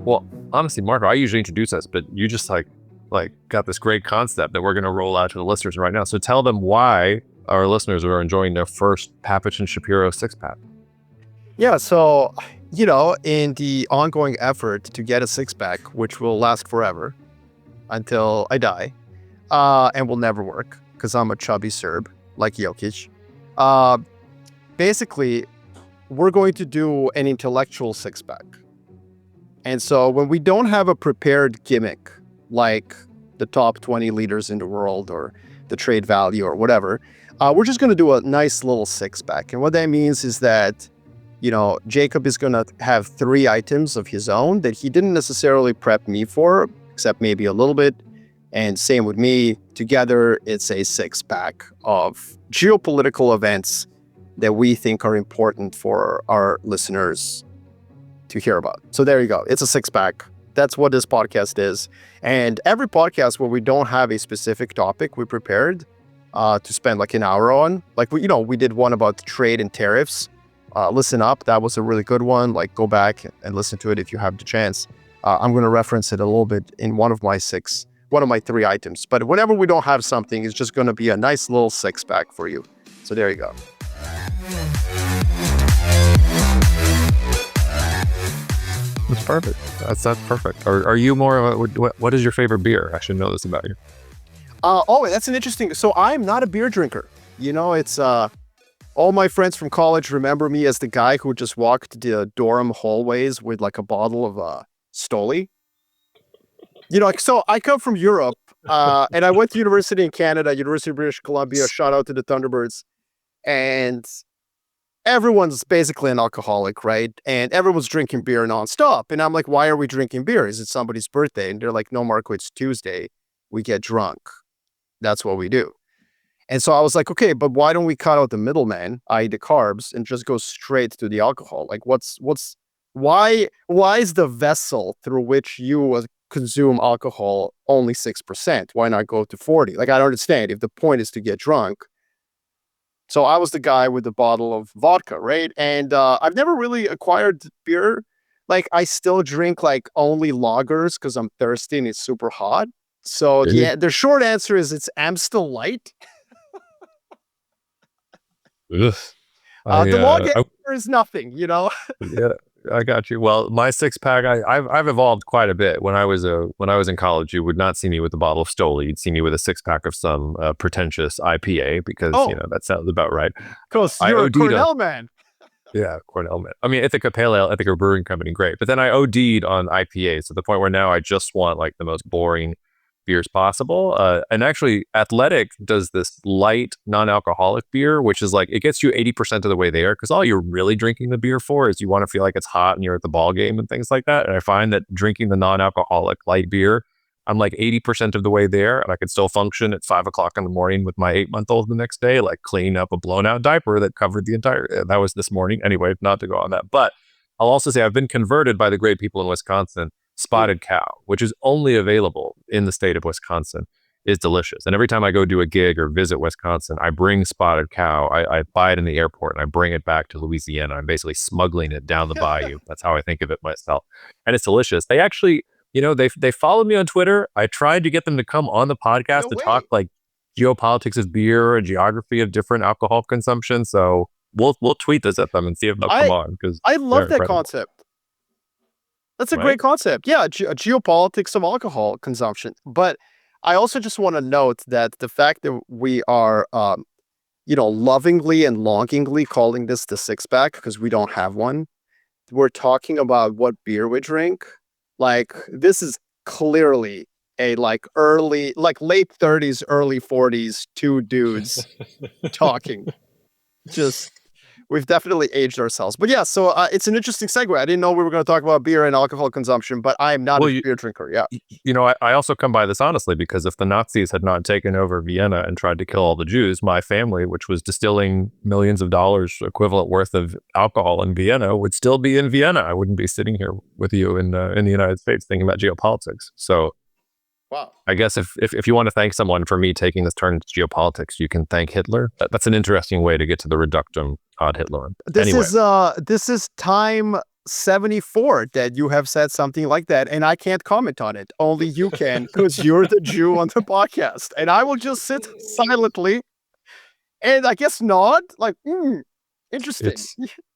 Well, honestly, Marko, I usually introduce us, but you just like got this great concept that we're going to roll out to the listeners right now. So tell them why our listeners are enjoying their first Papich and Shapiro six pack. Yeah, so, in the ongoing effort to get a six pack, which will last forever until I die, and will never work because I'm a chubby Serb like Jokic. Basically, we're going to do an intellectual six pack. And so when we don't have a prepared gimmick like the top 20 leaders in the world or the trade value or whatever, we're just going to do a nice little six pack. And what that means is that, Jacob is going to have 3 items of his own that he didn't necessarily prep me for, except maybe a little bit. And same with me. Together, it's a six pack of geopolitical events that we think are important for our listeners to hear about. So there you go. It's a six pack. That's what this podcast is. And every podcast where we don't have a specific topic we prepared to spend like an hour on, like we did one about trade and tariffs. Listen up. That was a really good one. Like go back and listen to it if you have the chance. I'm going to reference it a little bit in one of my 3 items. But whenever we don't have something, it's just going to be a nice little six pack for you. So there you go. That's perfect. That's perfect. Are you more? What is your favorite beer? I should know this about you. That's an interesting. So I'm not a beer drinker. It's all my friends from college remember me as the guy who just walked the dorm hallways with like a bottle of Stoli. So I come from Europe, and I went to university in Canada, University of British Columbia. Shout out to the Thunderbirds, and everyone's basically an alcoholic, right? And everyone's drinking beer nonstop. And I'm like, why are we drinking beer? Is it somebody's birthday? And they're like, no, Marko, it's Tuesday. We get drunk. That's what we do. And so I was like, okay, but why don't we cut out the middleman, i.e. the carbs, and just go straight to the alcohol? Like why is the vessel through which you consume alcohol only 6%? Why not go to 40? Like, I don't understand. If the point is to get drunk. So I was the guy with the bottle of vodka, right? And I've never really acquired beer. Like, I still drink like only lagers because I'm thirsty and it's super hot. So the short answer is it's Amstel Light. The long answer is nothing, Yeah, I got you. Well, my six pack, I've evolved quite a bit. When I was in college, you would not see me with a bottle of Stoli. You'd see me with a six pack of some pretentious IPA because that sounds about right. Because you're a Cornell man. Yeah, Cornell man. I mean, Ithaca Pale Ale, Ithaca Brewing Company, great. But then I OD'd on IPAs to the point where now I just want like the most boring beers possible. And actually, Athletic does this light non-alcoholic beer, which is like, it gets you 80% of the way there because all you're really drinking the beer for is you want to feel like it's hot and you're at the ball game and things like that. And I find that drinking the non-alcoholic light beer, I'm like 80% of the way there, and I could still function at 5 o'clock in the morning with my 8-month-old the next day, like cleaning up a blown out diaper that covered the entire, that was this morning. Anyway, not to go on that. But I'll also say I've been converted by the great people in Wisconsin. Spotted Cow, which is only available in the state of Wisconsin, is delicious. And every time I go do a gig or visit Wisconsin, I bring Spotted Cow. I buy it in the airport and I bring it back to Louisiana. I'm basically smuggling it down the bayou. That's how I think of it myself. And it's delicious. They actually, they followed me on Twitter. I tried to get them to come on the podcast talk like geopolitics of beer and geography of different alcohol consumption. So we'll tweet this at them and see if they'll come on. Because I love that concept. That's a great concept. Yeah, geopolitics of alcohol consumption. But I also just want to note that the fact that we are, lovingly and longingly calling this the six pack because we don't have one. We're talking about what beer we drink. Like, this is clearly a late 30s, early 40s, 2 dudes talking. We've definitely aged ourselves. But yeah, so it's an interesting segue. I didn't know we were going to talk about beer and alcohol consumption, but I'm not a beer drinker. Yeah. I also come by this honestly because if the Nazis had not taken over Vienna and tried to kill all the Jews, my family, which was distilling millions of dollars equivalent worth of alcohol in Vienna, would still be in Vienna. I wouldn't be sitting here with you in the United States thinking about geopolitics. So wow. I guess if you want to thank someone for me taking this turn into geopolitics, you can thank Hitler. That's an interesting way to get to the reductum ad Hitler. This is time 74 that you have said something like that, and I can't comment on it. Only you can, because you're the Jew on the podcast. And I will just sit silently and I guess nod, like, interesting.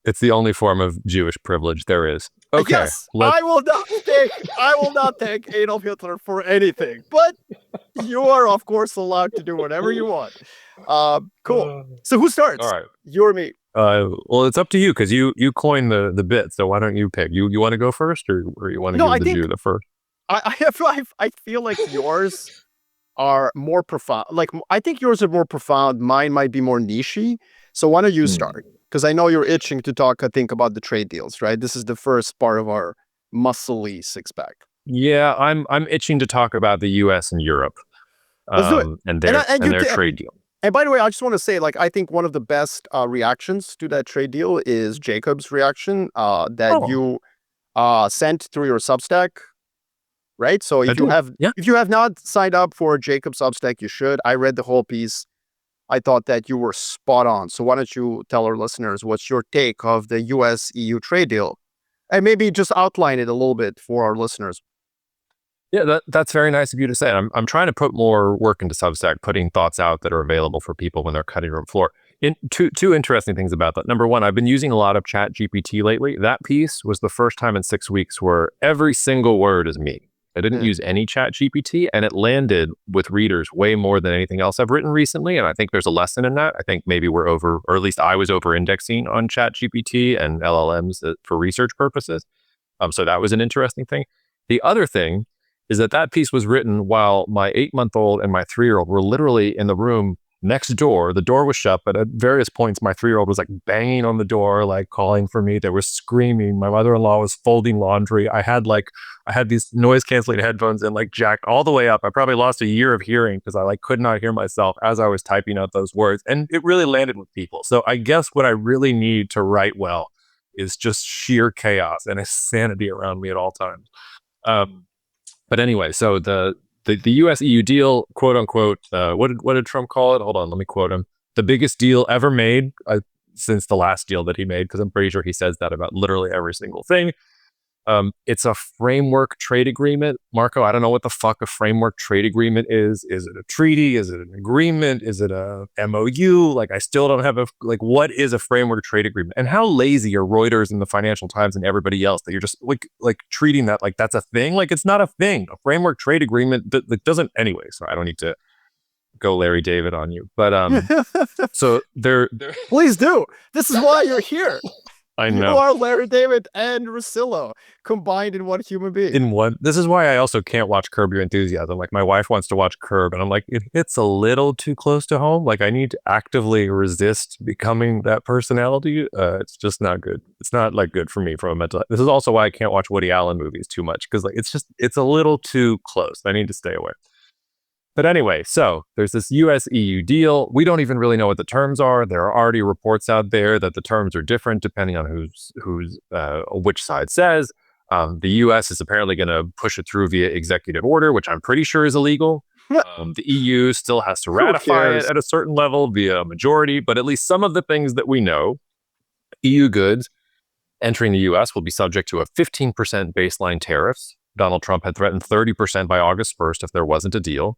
It's the only form of Jewish privilege there is. Okay. Yes, I will not take Adolf Hitler for anything, but you are, of course, allowed to do whatever you want. Cool. So who starts? All right. You or me? Well, it's up to you because you coined the bit. So why don't you pick? You want to go first, or you want to give the Jew the first? I feel like yours are more profound. Like, I think yours are more profound. Mine might be more niche-y. So why don't you start? Because I know you're itching to talk, I think, about the trade deals, right? This is the first part of our muscly six-pack. Yeah, I'm itching to talk about the U.S. and Europe, Let's do it. and their trade deal. And by the way, I just want to say, like, I think one of the best reactions to that trade deal is Jacob's you sent through your Substack, right? So if you have not signed up for Jacob's Substack, you should. I read the whole piece. I thought that you were spot on. So why don't you tell our listeners what's your take of the US-EU trade deal? And maybe just outline it a little bit for our listeners. Yeah, that's very nice of you to say. I'm trying to put more work into Substack, putting thoughts out that are available for people when they're cutting room floor. Two interesting things about that. Number one, I've been using a lot of ChatGPT lately. That piece was the first time in 6 weeks where every single word is me. I didn't use any ChatGPT, and it landed with readers way more than anything else I've written recently. And I think there's a lesson in that. I think maybe we're over, or at least I was over indexing on ChatGPT and LLMs for research purposes. So that was an interesting thing. The other thing is that piece was written while my 8-month-old and my 3-year-old were literally in the room next door. The door was shut, but at various points, my 3-year-old was like banging on the door, like calling for me. They were screaming. My mother-in-law was folding laundry. I had these noise canceling headphones and like jacked all the way up. I probably lost a year of hearing because I like could not hear myself as I was typing out those words. And it really landed with people. So I guess what I really need to write well is just sheer chaos and insanity around me at all times. But anyway, so the US-EU deal, quote unquote, what did Trump call it? Hold on, let me quote him. The biggest deal ever made since the last deal that he made, because I'm pretty sure he says that about literally every single thing. It's a framework trade agreement. Marko, I don't know what the fuck a framework trade agreement is. Is it a treaty? Is it an agreement? Is it a MOU? Like, I still don't have what is a framework trade agreement? And how lazy are Reuters and the Financial Times and everybody else that you're just like treating that like that's a thing? Like, it's not a thing. A framework trade agreement that doesn't anyway. So I don't need to go Larry David on you. But so they're please do. This is why you're here. I know. You are Larry David and Russillo combined in one human being. This is why I also can't watch Curb Your Enthusiasm. Like, my wife wants to watch Curb, and I'm like, it's a little too close to home. Like, I need to actively resist becoming that personality. It's just not good. It's not like good for me from a mental. This is also why I can't watch Woody Allen movies too much, because like it's a little too close. I need to stay away. But anyway, so there's this US-EU deal. We don't even really know what the terms are. There are already reports out there that the terms are different depending on which side says. The US is apparently going to push it through via executive order, which I'm pretty sure is illegal. The EU still has to ratify it at a certain level via a majority, but at least some of the things that we know, EU goods entering the US will be subject to a 15% baseline tariffs. Donald Trump had threatened 30% by August 1st if there wasn't a deal.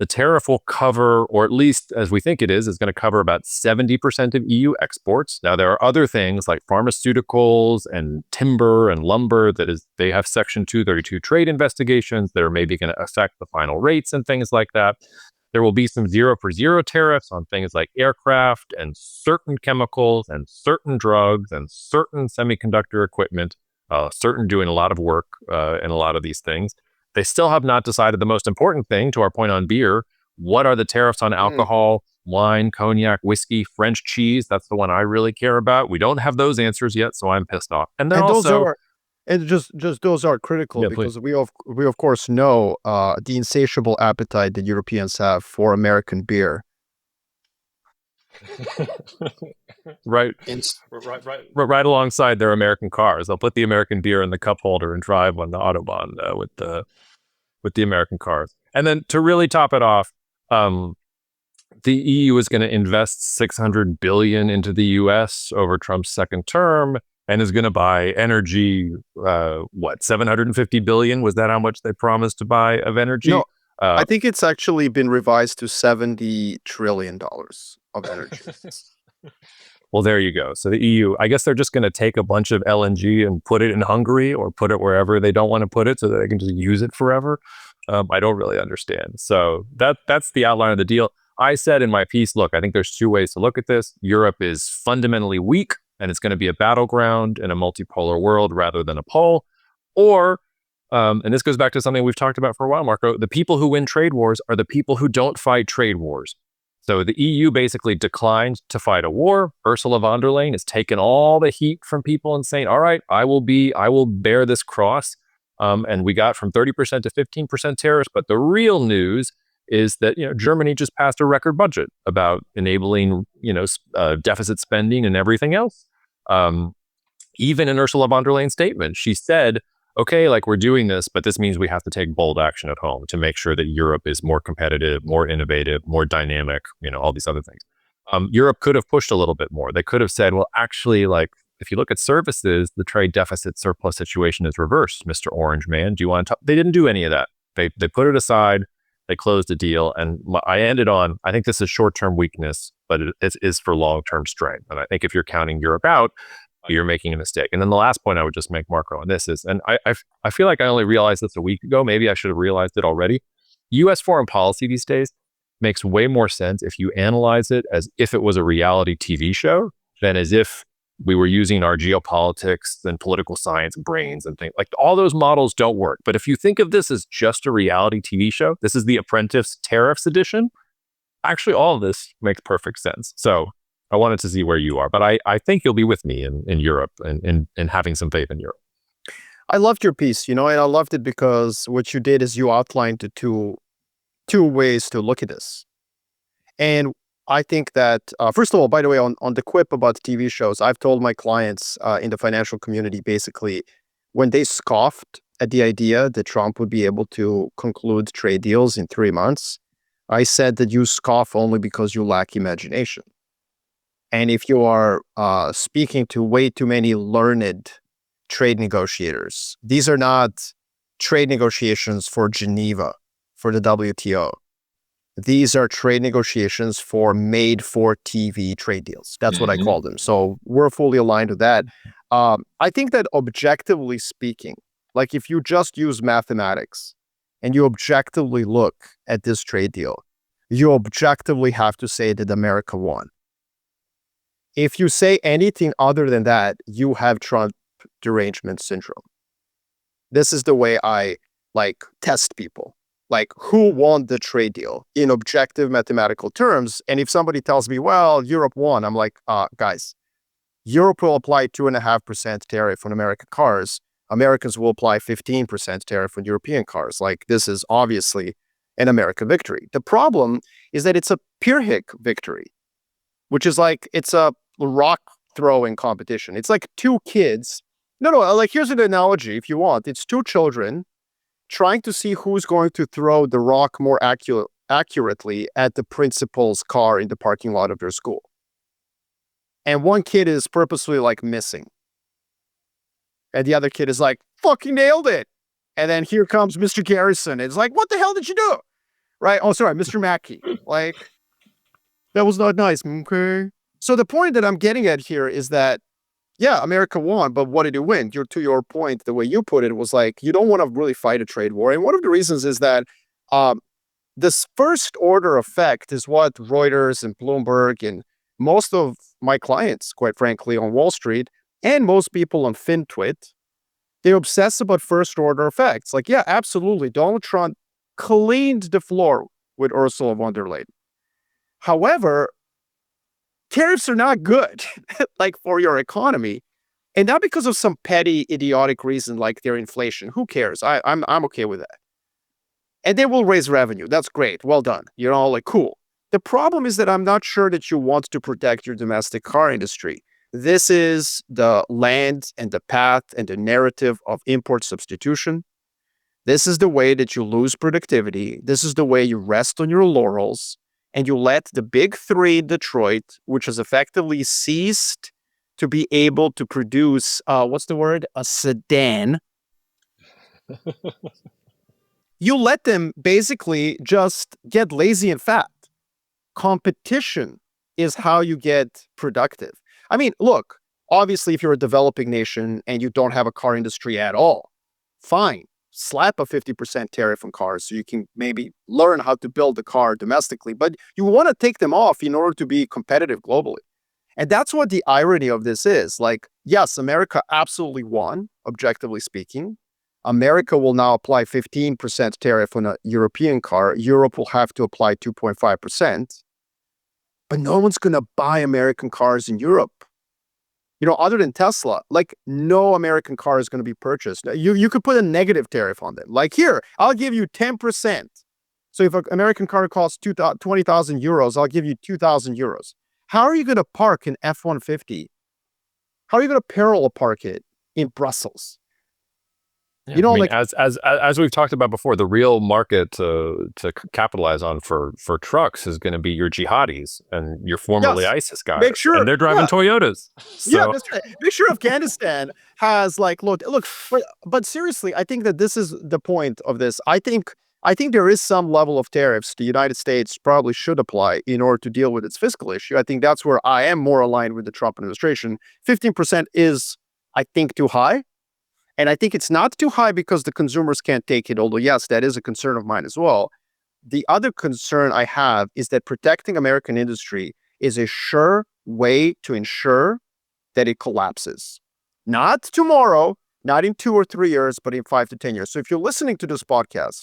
The tariff will cover, or at least as we think it is going to cover about 70% of EU exports. Now, there are other things like pharmaceuticals and timber and lumber they have Section 232 trade investigations that are maybe going to affect the final rates and things like that. There will be some 0-for-0 tariffs on things like aircraft and certain chemicals and certain drugs and certain semiconductor equipment, certain doing a lot of work in a lot of these things. They still have not decided the most important thing, to our point on beer. What are the tariffs on alcohol, wine, cognac, whiskey, French cheese? That's the one I really care about. We don't have those answers yet, so I'm pissed off. And then those are critical because we of course know the insatiable appetite that Europeans have for American beer. Right alongside their American cars. They'll put the American beer in the cup holder and drive on the Autobahn with the American cars. And then to really top it off, the EU is going to invest $600 billion into the US over Trump's second term. and is going to buy energy. 750 billion? Was that how much they promised to buy of energy? No, I think it's actually been revised to $70 trillion of energy. Well, there you go. So the EU, I guess they're just going to take a bunch of LNG and put it in Hungary or put it wherever they don't want to put it so that they can just use it forever. I don't really understand. So that's the outline of the deal. I said in my piece, look, I think there's two ways to look at this. Europe is fundamentally weak, and it's going to be a battleground in a multipolar world rather than a pole. Or, and this goes back to something we've talked about for a while, Marko, the people who win trade wars are the people who don't fight trade wars. So the EU basically declined to fight a war. Ursula von der Leyen has taken all the heat from people and saying, all right, I will bear this cross. And we got from 30% to 15% tariffs. But the real news is that, Germany just passed a record budget about enabling, deficit spending and everything else. Even in Ursula von der Leyen's statement, she said, okay, we're doing this, but this means we have to take bold action at home to make sure that Europe is more competitive, more innovative, more dynamic, all these other things. Europe could have pushed a little bit more. They could have said, well, actually, if you look at services, the trade deficit surplus situation is reversed, Mr. Orange Man. Do you want to talk? They didn't do any of that. They put it aside. They closed the deal. And I ended on, I think this is short-term weakness, but it is for long-term strength. And I think if you're counting Europe out, you're making a mistake. And then the last point I would just make, Marko, on this is, and I feel like I only realized this a week ago. Maybe I should have realized it already. U.S. foreign policy these days makes way more sense if you analyze it as if it was a reality TV show than as if we were using our geopolitics and political science brains and things. All those models don't work. But if you think of this as just a reality TV show, this is the Apprentice Tariffs edition. Actually, all of this makes perfect sense. So I wanted to see where you are, but I think you'll be with me in Europe and having some faith in Europe. I loved your piece, and I loved it because what you did is you outlined the two ways to look at this. And I think that, first of all, by the way, on the quip about TV shows, I've told my clients in the financial community, basically, when they scoffed at the idea that Trump would be able to conclude trade deals in 3 months, I said that you scoff only because you lack imagination. And if you are speaking to way too many learned trade negotiators, these are not trade negotiations for Geneva, for the WTO. These are trade negotiations for made-for-TV trade deals. That's what I call them. So we're fully aligned with that. I think that objectively speaking, if you just use mathematics and you objectively look at this trade deal, you objectively have to say that America won. If you say anything other than that, you have Trump derangement syndrome. This is the way I test people. Who won the trade deal in objective mathematical terms? And if somebody tells me, well, Europe won, I'm like, guys, Europe will apply 2.5% tariff on American cars. Americans will apply 15% tariff on European cars. This is obviously an American victory. The problem is that it's a Pyrrhic victory, which is it's a rock throwing competition. It's two kids. No, here's an analogy if you want. It's two children trying to see who's going to throw the rock more accurately at the principal's car in the parking lot of their school. And one kid is purposely missing. And the other kid is fucking nailed it. And then here comes Mr. Garrison. It's what the hell did you do? Right? Oh, sorry, Mr. Mackey. That was not nice. Okay. So the point that I'm getting at here is that, yeah, America won, but what did it win? To your point, the way you put it was you don't want to really fight a trade war. And one of the reasons is that this first order effect is what Reuters and Bloomberg and most of my clients, quite frankly, on Wall Street and most people on FinTwit, they obsess about first order effects. Yeah, absolutely. Donald Trump cleaned the floor with Ursula von der Leyen. However, tariffs are not good, for your economy, and not because of some petty, idiotic reason like their inflation. Who cares? I'm okay with that. And they will raise revenue. That's great. Well done. Cool. The problem is that I'm not sure that you want to protect your domestic car industry. This is the land and the path and the narrative of import substitution. This is the way that you lose productivity. This is the way you rest on your laurels. And you let the big three in Detroit, which has effectively ceased to be able to produce, what's the word? A sedan. You let them basically just get lazy and fat. Competition is how you get productive. I mean, look, obviously, if you're a developing nation and you don't have a car industry at all, fine. Slap a 50% tariff on cars so you can maybe learn how to build a car domestically, but you want to take them off in order to be competitive globally. And that's what the irony of this is. Like, yes, America absolutely won, objectively speaking. America will now apply 15% tariff on a European car. Europe will have to apply 2.5%. But no one's going to buy American cars in Europe. Other than Tesla, like no American car is going to be purchased. You could put a negative tariff on them. Like here, I'll give you 10%. So if an American car costs 20,000 euros, I'll give you 2,000 euros. How are you going to park an F-150? How are you going to parallel park it in Brussels? Yeah, I mean, as we've talked about before, the real market to capitalize on for trucks is going to be your jihadis and your formerly ISIS guys. Make sure, and they're driving Toyotas. So. Yeah, that's right. Make sure Afghanistan has look. But seriously, I think that this is the point of this. I think there is some level of tariffs the United States probably should apply in order to deal with its fiscal issue. I think that's where I am more aligned with the Trump administration. 15% is, I think, too high. And I think it's not too high because the consumers can't take it, although, yes, that is a concern of mine as well. The other concern I have is that protecting American industry is a sure way to ensure that it collapses. Not tomorrow, not in 2 or 3 years, but in 5 to 10 years. So if you're listening to this podcast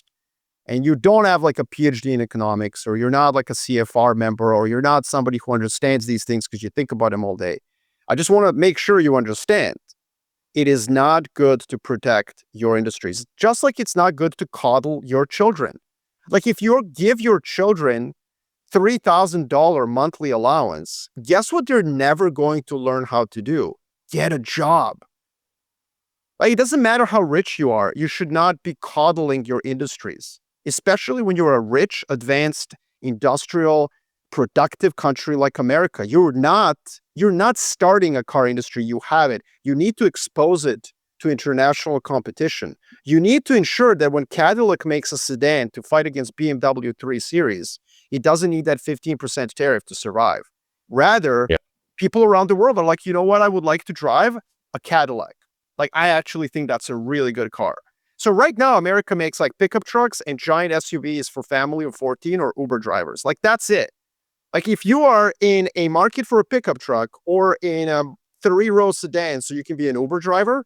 and you don't have like a PhD in economics, or you're not like a CFR member, or you're not somebody who understands these things because you think about them all day, I just want to make sure you understand. It is not good to protect your industries, just like it's not good to coddle your children. Like if you give your children $3,000 monthly allowance, guess what they're never going to learn how to do? Get a job. Like, it doesn't matter how rich you are. You should not be coddling your industries, especially when you're a rich, advanced, industrial, productive country like America. You're not starting a car industry. You have it. You need to expose it to international competition. You need to ensure that when Cadillac makes a sedan to fight against BMW 3 Series, it doesn't need that 15% tariff to survive. Rather, people around the world are like, you know what? I would like to drive a Cadillac. Like, I actually think that's a really good car. So right now, America makes like pickup trucks and giant SUVs for family of 14 or Uber drivers. Like, that's it. Like, if you are in a market for a pickup truck or in a 3-row sedan so you can be an Uber driver,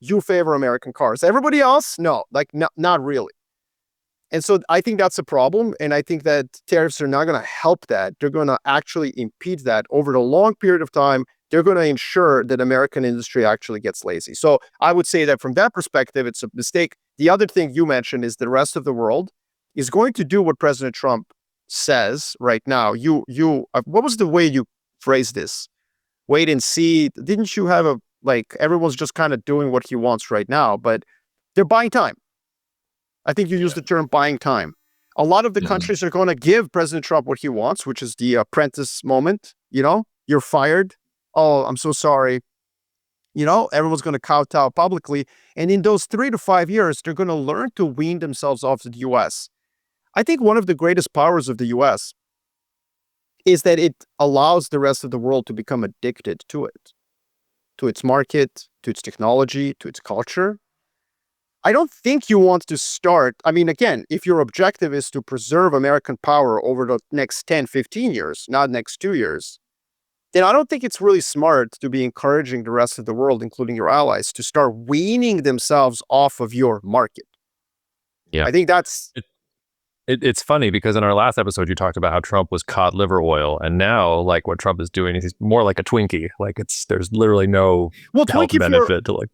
you favor American cars. Everybody else, no, like not really. And so I think that's a problem. And I think that tariffs are not going to help that. They're going to actually impede that over the long period of time. They're going to ensure that American industry actually gets lazy. So I would say that from that perspective, it's a mistake. The other thing you mentioned is the rest of the world is going to do what President Trump says right now. What was the way you phrased this? Wait and see. Didn't you have everyone's just kind of doing what he wants right now, but they're buying time. I think you used the term buying time. A lot of the countries are going to give President Trump what he wants, which is the apprentice moment. You're fired. Oh, I'm so sorry. Everyone's going to kowtow publicly. And in those 3 to 5 years, they're going to learn to wean themselves off the U.S. I think one of the greatest powers of the U.S. is that it allows the rest of the world to become addicted to it, to its market, to its technology, to its culture. I don't think you want to start. I mean, again, if your objective is to preserve American power over the next 10, 15 years, not next 2 years, then I don't think it's really smart to be encouraging the rest of the world, including your allies, to start weaning themselves off of your market. Yeah. I think that's... It's funny because in our last episode, you talked about how Trump was cod liver oil. And now, like, what Trump is doing is he's more like a Twinkie. Like, there's literally no health benefit to like...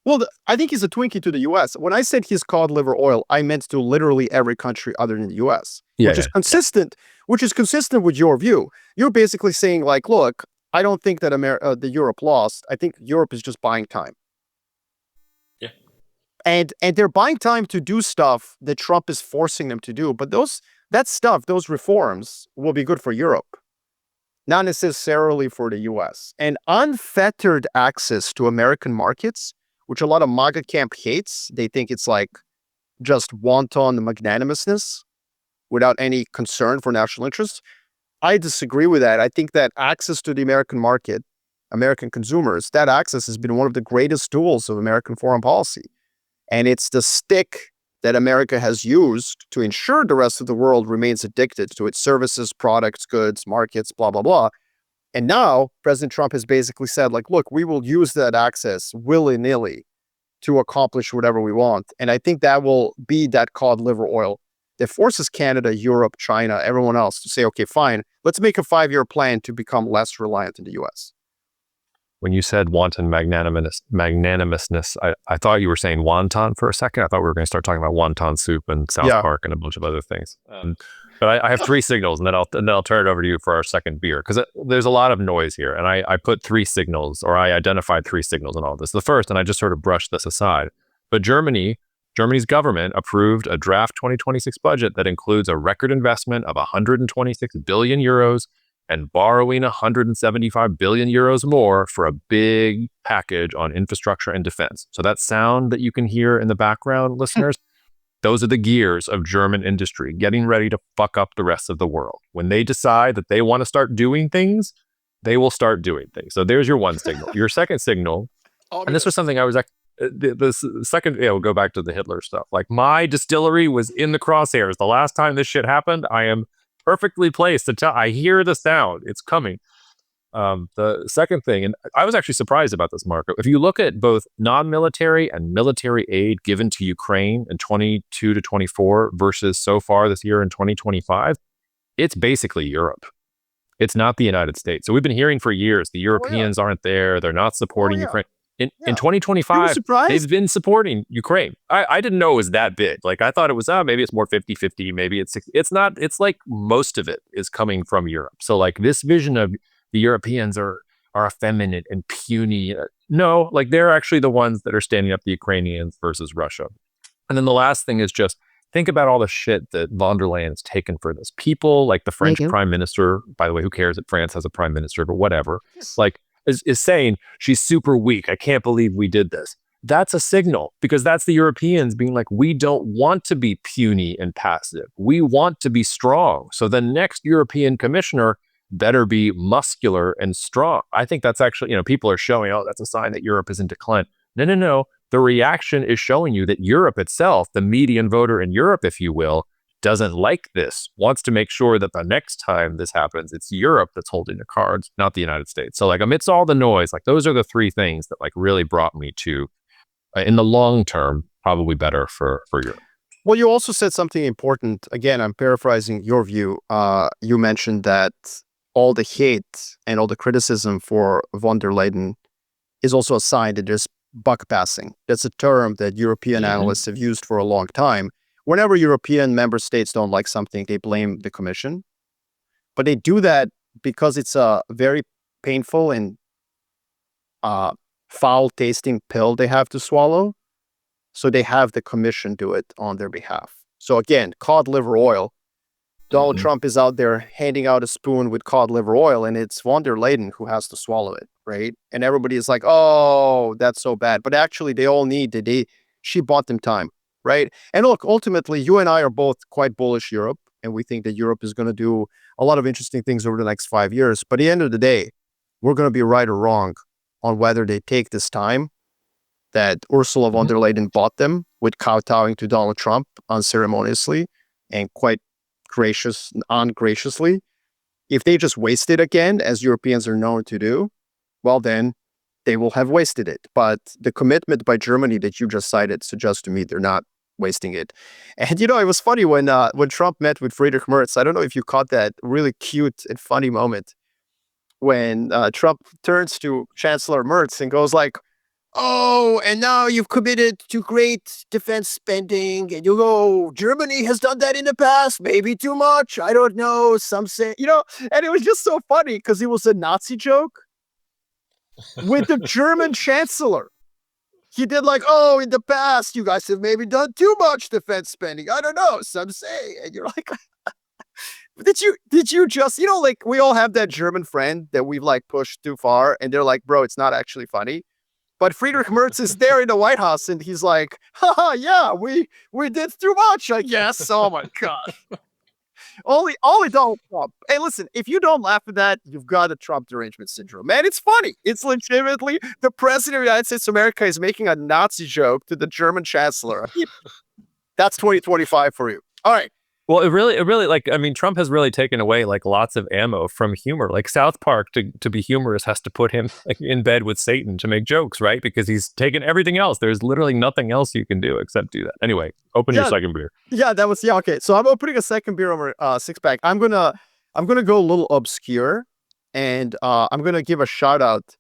Well, I think he's a Twinkie to the U.S. When I said he's cod liver oil, I meant to literally every country other than the U.S., which is consistent with your view. You're basically saying, like, look, I don't think that the Europe lost. I think Europe is just buying time. Yeah. And they're buying time to do stuff that Trump is forcing them to do. But those reforms will be good for Europe. not necessarily for the US. And unfettered access to American markets, which a lot of MAGA camp hates. They think it's like just wanton magnanimousness without any concern for national interests. I disagree with that. I think that access to the American market, American consumers, that access has been one of the greatest tools of American foreign policy. And it's the stick that America has used to ensure the rest of the world remains addicted to its services, products, goods, markets, blah, blah, blah. And now President Trump has basically said, like, look, we will use that access willy-nilly to accomplish whatever we want. And I think that will be that cod liver oil that forces Canada, Europe, China, everyone else to say, okay, fine, let's make a 5-year plan to become less reliant on the US. When you said wanton magnanimousness, I thought you were saying wonton for a second. I thought we were going to start talking about wonton soup and South Park and a bunch of other things. But I have 3 signals, and then I'll turn it over to you for our second beer, because there's a lot of noise here. And I put 3 signals, or I identified 3 signals in all this. The first, and I just sort of brushed this aside, but Germany's government approved a draft 2026 budget that includes a record investment of 126 billion euros and borrowing 175 billion euros more for a big package on infrastructure and defense. So that sound that you can hear in the background, listeners, those are the gears of German industry getting ready to fuck up the rest of the world. When they decide that they want to start doing things, they will start doing things. So there's your one signal. Your second signal, and this was something I was the second, we'll go back to the Hitler stuff. Like, my distillery was in the crosshairs the last time this shit happened. I am perfectly placed to tell. I hear the sound. It's coming. The second thing, and I was actually surprised about this, Marko. If you look at both non-military and military aid given to Ukraine in 22 to 24 versus so far this year in 2025, it's basically Europe. It's not the United States. So we've been hearing for years the Europeans aren't there. They're not supporting Ukraine. In 2025, they've been supporting Ukraine. I didn't know it was that big. Like, I thought it was, maybe it's more 50-50, maybe it's 60. It's not. It's like most of it is coming from Europe. So like this vision of the Europeans are effeminate and puny. No, like they're actually the ones that are standing up the Ukrainians versus Russia. And then the last thing is just think about all the shit that von der Leyen has taken for this. People like the French prime minister, by the way, who cares that France has a prime minister, but whatever. Like, is saying she's super weak. I can't believe we did this. That's a signal, because that's the Europeans being like, we don't want to be puny and passive. We want to be strong. So the next European commissioner better be muscular and strong. I think that's actually, people are showing, that's a sign that Europe is in decline. No. The reaction is showing you that Europe itself, the median voter in Europe, if you will, doesn't like this, wants to make sure that the next time this happens, it's Europe that's holding the cards, not the United States. So like, amidst all the noise, like those are the 3 things that like really brought me to, in the long term, probably better for Europe. Well, you also said something important. Again, I'm paraphrasing your view. You mentioned that all the hate and all the criticism for von der Leyen is also a sign that there's buck passing. That's a term that European analysts have used for a long time. Whenever European member states don't like something, they blame the Commission. But they do that because it's a very painful and foul-tasting pill they have to swallow. So they have the Commission do it on their behalf. So again, cod liver oil. Donald Trump is out there handing out a spoon with cod liver oil, and it's von der Leyen who has to swallow it, right? And everybody is like, oh, that's so bad. But actually, they all need she bought them time. Right. And look, ultimately, you and I are both quite bullish Europe, and we think that Europe is going to do a lot of interesting things over the next 5 years. But at the end of the day, we're going to be right or wrong on whether they take this time that Ursula von der Leyen bought them with kowtowing to Donald Trump unceremoniously and quite ungraciously. If they just waste it again, as Europeans are known to do, well, then they will have wasted it. But the commitment by Germany that you just cited suggests to me they're not wasting it. And it was funny when Trump met with Friedrich Merz. I don't know if you caught that really cute and funny moment when Trump turns to Chancellor Merz and goes like, oh, and now you've committed to great defense spending, and you go, Germany has done that in the past, maybe too much, I don't know, some say, and it was just so funny because it was a Nazi joke with the German Chancellor. He did like, oh, in the past, you guys have maybe done too much defense spending. I don't know, some say. And you're like, Did you just, like we all have that German friend that we've like pushed too far and they're like, bro, it's not actually funny. But Friedrich Merz is there in the White House and he's like, haha, yeah, we did too much, I guess. Oh my god. Only Donald Trump. Hey, listen, if you don't laugh at that, you've got a Trump derangement syndrome. Man, it's funny. It's legitimately the president of the United States of America is making a Nazi joke to the German chancellor. That's 2025 for you. All right. Well, it really, like, I mean, Trump has really taken away like lots of ammo from humor. Like South Park, to be humorous, has to put him like, in bed with Satan to make jokes, right? Because he's taken everything else. There's literally nothing else you can do except do that. Anyway, open your second beer. Yeah, okay. So I'm opening a second beer over six pack. I'm gonna go a little obscure, and I'm gonna give a shout out.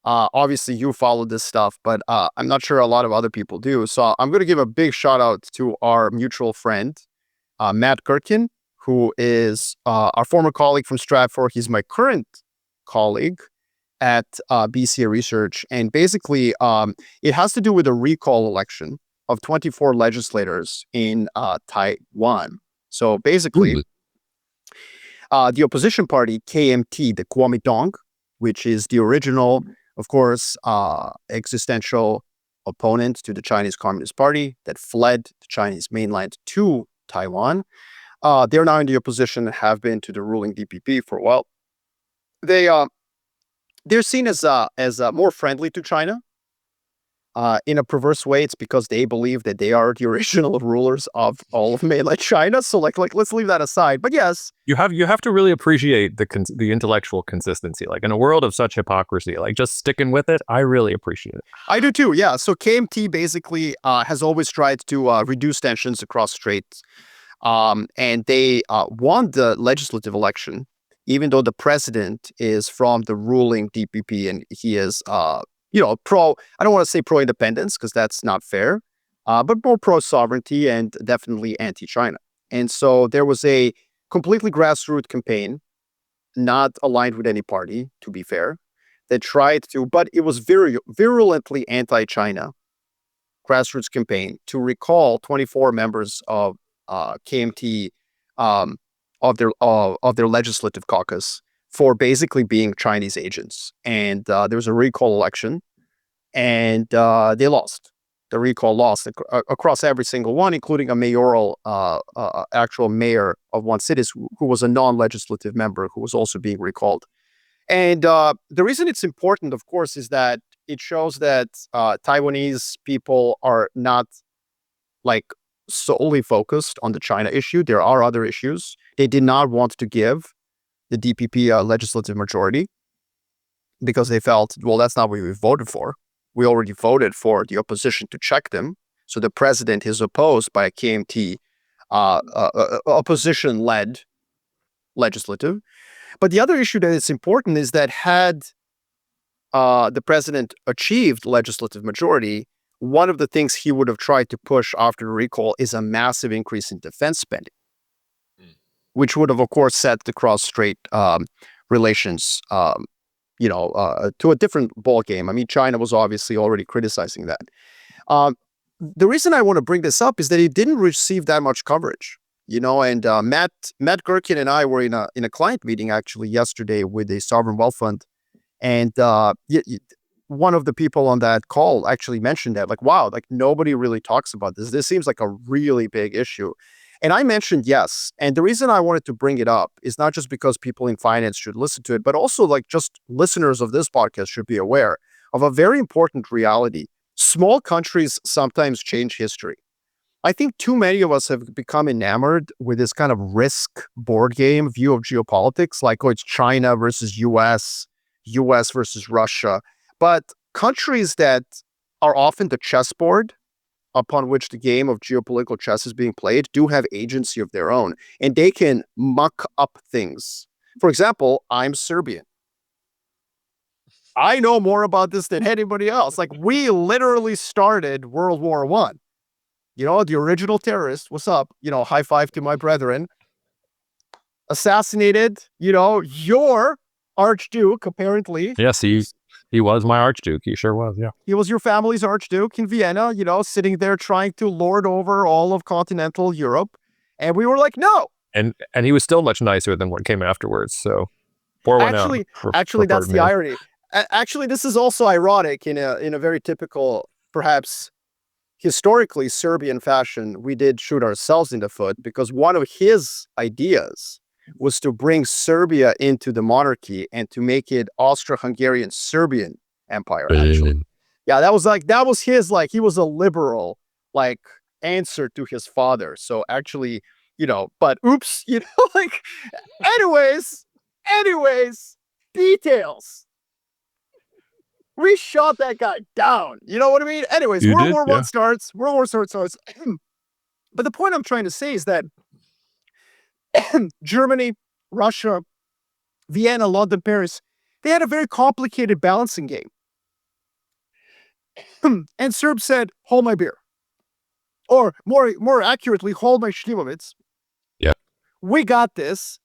Obviously, you follow this stuff, but I'm not sure a lot of other people do. So I'm gonna give a big shout out to our mutual friend, Matt Gherkin, who is our former colleague from Stratfor. He's my current colleague at BCA Research. And basically, it has to do with a recall election of 24 legislators in Taiwan. So basically, the opposition party, KMT, the Kuomintang, which is the original, of course, existential opponent to the Chinese Communist Party that fled the Chinese mainland to Taiwan. They're now in the opposition and have been to the ruling DPP for a while. They're seen as more friendly to China. In a perverse way, it's because they believe that they are the original rulers of all of mainland China. So like let's leave that aside. But yes, you have to really appreciate the intellectual consistency. Like in a world of such hypocrisy, like just sticking with it, I really appreciate it. I do too. Yeah. So KMT basically has always tried to reduce tensions across straits, and they won the legislative election, even though the president is from the ruling DPP and he is pro, I don't want to say pro-independence because that's not fair, but more pro-sovereignty and definitely anti-China. And so there was a completely grassroots campaign, not aligned with any party, to be fair, that tried to, but it was very virulently anti-China grassroots campaign to recall 24 members of KMT of their legislative caucus for basically being Chinese agents. And there was a recall election, and they lost. The recall lost across every single one, including a mayoral, actual mayor of one city who was a non-legislative member who was also being recalled. And the reason it's important, of course, is that it shows that Taiwanese people are not like solely focused on the China issue. There are other issues. They did not want to give the DPP legislative majority because they felt, well, that's not what we voted for. We already voted for the opposition to check them. So the president is opposed by a KMT opposition-led legislative. But the other issue that is important is that had the president achieved legislative majority, one of the things he would have tried to push after the recall is a massive increase in defense spending, which would have, of course, set the cross-strait relations, to a different ball game. I mean, China was obviously already criticizing that. The reason I want to bring this up is that it didn't receive that much coverage, and Matt Gherkin and I were in a client meeting actually yesterday with a sovereign wealth fund, and one of the people on that call actually mentioned that, like, wow, like nobody really talks about this. This seems like a really big issue. And I mentioned yes. And the reason I wanted to bring it up is not just because people in finance should listen to it, but also like just listeners of this podcast should be aware of a very important reality. Small countries sometimes change history. I think too many of us have become enamored with this kind of risk board game view of geopolitics, like, oh, it's China versus US versus Russia. But countries that are often the chessboard upon which the game of geopolitical chess is being played do have agency of their own, and they can muck up things. For example, I'm Serbian. I know more about this than anybody else. Like, we literally started World War I. The original terrorist, what's up? High five to my brethren. Assassinated, your Archduke, apparently. Yes, he was my Archduke. He sure was, yeah. He was your family's Archduke in Vienna, sitting there trying to lord over all of continental Europe. And we were like, no. and he was still much nicer than what came afterwards. So pour one out Actually, that's the Ferdinand. irony. Actually, this is also ironic in a very typical, perhaps historically Serbian fashion. We did shoot ourselves in the foot because one of his ideas was to bring Serbia into the monarchy and to make it Austro-Hungarian Serbian Empire. Actually, yeah, that was his, like, he was a liberal, like, answer to his father. So actually, but oops, like, anyways, details. We shot that guy down. You know what I mean? Anyways, World War One starts. But the point I'm trying to say is that Germany, Russia, Vienna, London, Paris, they had a very complicated balancing game. And Serbs said, hold my beer. Or more accurately, hold my Slivovitz. Yeah. We got this.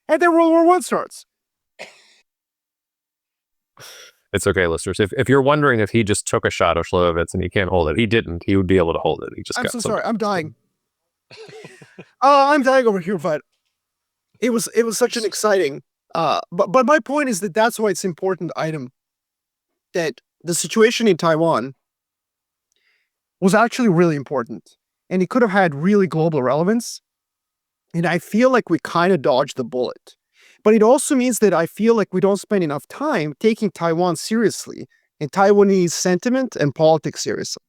And then World War One starts. It's okay, listeners. If you're wondering if he just took a shot of Slivovitz and he can't hold it, he didn't. He would be able to hold it. He just I'm so sorry. I'm dying. I'm dying over here, but it was such an exciting. But my point is that that's why it's important item that the situation in Taiwan was actually really important, and it could have had really global relevance. And I feel like we kind of dodged the bullet. But it also means that I feel like we don't spend enough time taking Taiwan seriously and Taiwanese sentiment and politics seriously.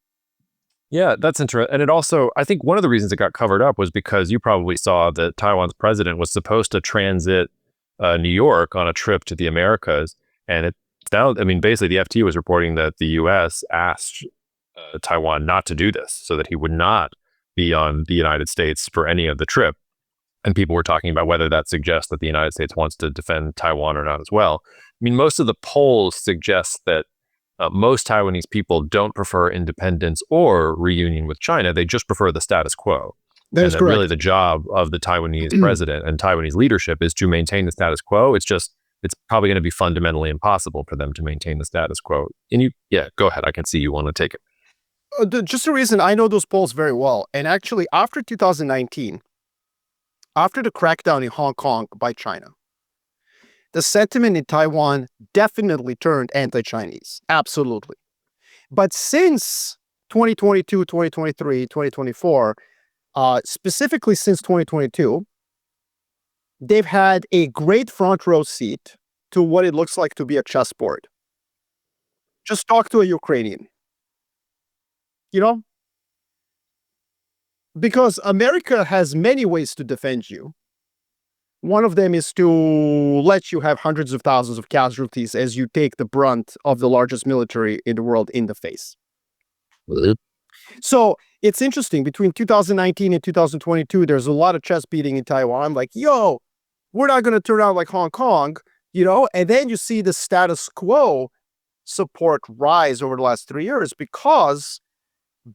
Yeah, that's interesting. And it also, I think one of the reasons it got covered up was because you probably saw that Taiwan's president was supposed to transit New York on a trip to the Americas. And it now, I mean, basically the FT was reporting that the US asked Taiwan not to do this so that he would not be on the United States for any of the trip. And people were talking about whether that suggests that the United States wants to defend Taiwan or not as well. I mean, most of the polls suggest that most Taiwanese people don't prefer independence or reunion with China. They just prefer the status quo. That's correct. Really the job of the Taiwanese president and Taiwanese leadership is to maintain the status quo. It's probably going to be fundamentally impossible for them to maintain the status quo. And go ahead. I can see you want to take it. Just a reason I know those polls very well. And actually, after 2019, after the crackdown in Hong Kong by China, the sentiment in Taiwan definitely turned anti-Chinese. Absolutely. But since 2022, 2023, 2024, specifically since 2022, they've had a great front row seat to what it looks like to be a chessboard. Just talk to a Ukrainian. Because America has many ways to defend you. One of them is to let you have hundreds of thousands of casualties as you take the brunt of the largest military in the world in the face. So it's interesting. Between 2019 and 2022, there's a lot of chest beating in Taiwan. Like, yo, we're not going to turn out like Hong Kong, And then you see the status quo support rise over the last 3 years because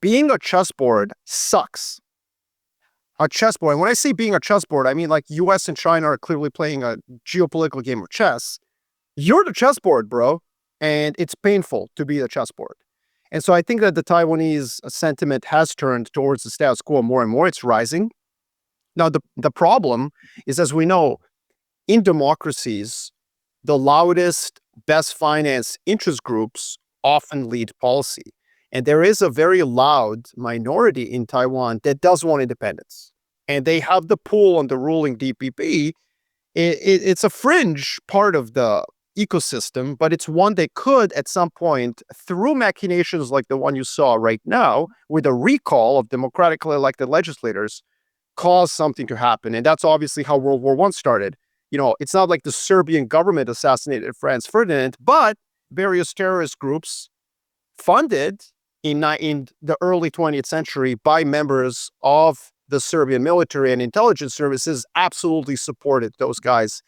being a chessboard sucks. A chessboard. And when I say being a chessboard, I mean like US and China are clearly playing a geopolitical game of chess. You're the chessboard, bro. And it's painful to be the chessboard. And so I think that the Taiwanese sentiment has turned towards the status quo more and more. It's rising. Now, the problem is, as we know, in democracies, the loudest, best financed interest groups often lead policy. And there is a very loud minority in Taiwan that does want independence. And they have the pull on the ruling DPP. It's a fringe part of the ecosystem, but it's one that could, at some point, through machinations like the one you saw right now, with a recall of democratically elected legislators, cause something to happen. And that's obviously how World War I started. It's not like the Serbian government assassinated Franz Ferdinand, but various terrorist groups funded in the early 20th century by members of the Serbian military and intelligence services absolutely supported those guys,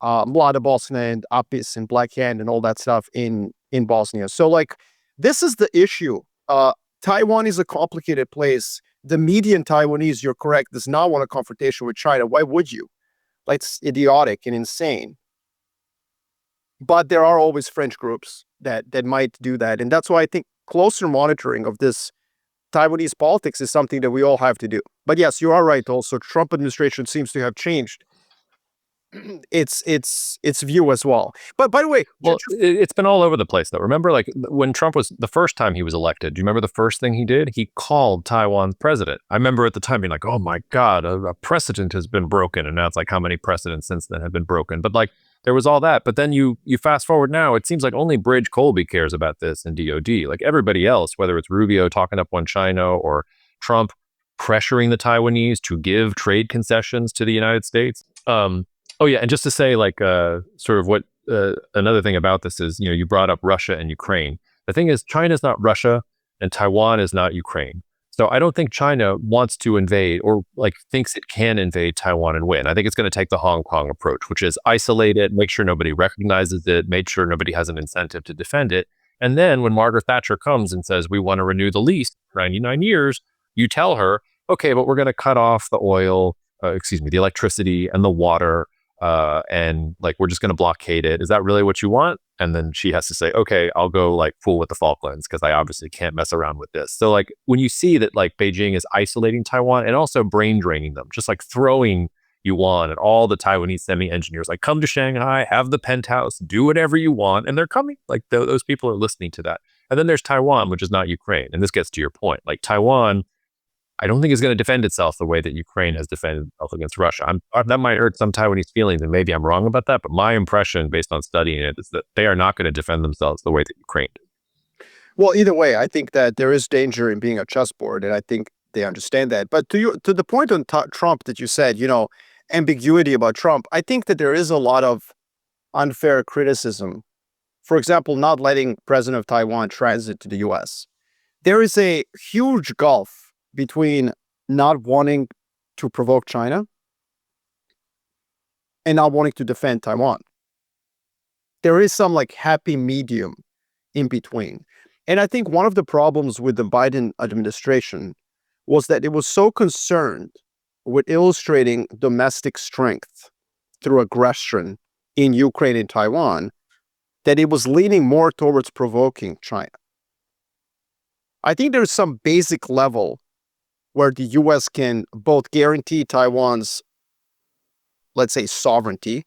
Mlada Bosna and Apis and Black Hand and all that stuff in Bosnia. So like, this is the issue. Taiwan is a complicated place. The median Taiwanese, you're correct, does not want a confrontation with China. Why would you? Like, it's idiotic and insane. But there are always fringe groups that might do that. And that's why I think closer monitoring of this Taiwanese politics is something that we all have to do. But yes, you are right. Also, Trump administration seems to have changed its view as well. But by the way, Well, it's been all over the place, though. Remember, like when Trump was the first time he was elected, do you remember the first thing he did? He called Taiwan's president. I remember at the time being like, oh my God, a precedent has been broken. And now it's like, how many precedents since then have been broken? But like, there was all that. But then you fast forward now, it seems like only Bridge Colby cares about this in DOD. Like everybody else, whether it's Rubio talking up on China or Trump pressuring the Taiwanese to give trade concessions to the United States. Oh yeah, and just to say, like, sort of what another thing about this is, you brought up Russia and Ukraine. The thing is, China is not Russia, and Taiwan is not Ukraine. So I don't think China wants to invade or like thinks it can invade Taiwan and win. I think it's going to take the Hong Kong approach, which is isolate it, make sure nobody recognizes it, make sure nobody has an incentive to defend it. And then when Margaret Thatcher comes and says, we want to renew the lease for 99 years, you tell her, okay, but we're going to cut off the oil, the electricity and the water. And like, we're just going to blockade it. Is that really what you want? And then she has to say, okay, I'll go like fool with the Falklands because I obviously can't mess around with this. So like when you see that like Beijing is isolating Taiwan and also brain draining them, just like throwing yuan at all the Taiwanese semi-engineers, like come to Shanghai, have the penthouse, do whatever you want. And they're coming, like those people are listening to that. And then there's Taiwan, which is not Ukraine. And this gets to your point. Like Taiwan, I don't think it's going to defend itself the way that Ukraine has defended itself against Russia. That might hurt some Taiwanese feelings, and maybe I'm wrong about that. But my impression, based on studying it, is that they are not going to defend themselves the way that Ukraine did. Well, either way, I think that there is danger in being a chessboard, and I think they understand that. But to the point on Trump that you said, ambiguity about Trump, I think that there is a lot of unfair criticism. For example, not letting President of Taiwan transit to the U.S. There is a huge gulf between not wanting to provoke China and not wanting to defend Taiwan. There is some like happy medium in between. And I think one of the problems with the Biden administration was that it was so concerned with illustrating domestic strength through aggression in Ukraine and Taiwan that it was leaning more towards provoking China. I think there's some basic level where the U.S. can both guarantee Taiwan's, let's say, sovereignty,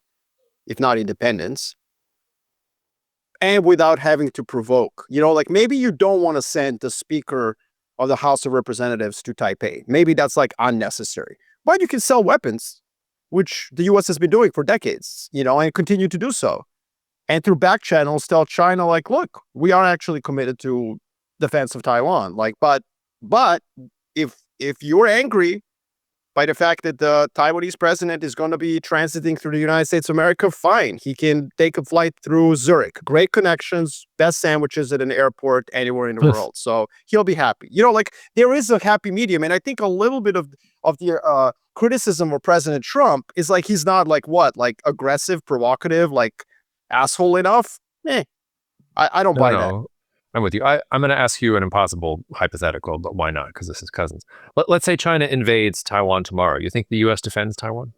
if not independence, and without having to provoke. Like maybe you don't want to send the Speaker of the House of Representatives to Taipei. Maybe that's like unnecessary. But you can sell weapons, which the U.S. has been doing for decades, and continue to do so. And through back channels, tell China, like, look, we are actually committed to defense of Taiwan. Like, but if you're angry by the fact that the Taiwanese president is going to be transiting through the United States of America, fine. He can take a flight through Zurich. Great connections, best sandwiches at an airport anywhere in the world. So he'll be happy. Like there is a happy medium. And I think a little bit of the criticism of President Trump is like he's not like what? Like aggressive, provocative, like asshole enough? I don't buy that. I'm with you. I'm going to ask you an impossible hypothetical, but why not? Because this is cousins. Let's say China invades Taiwan tomorrow. You think the U.S. defends Taiwan?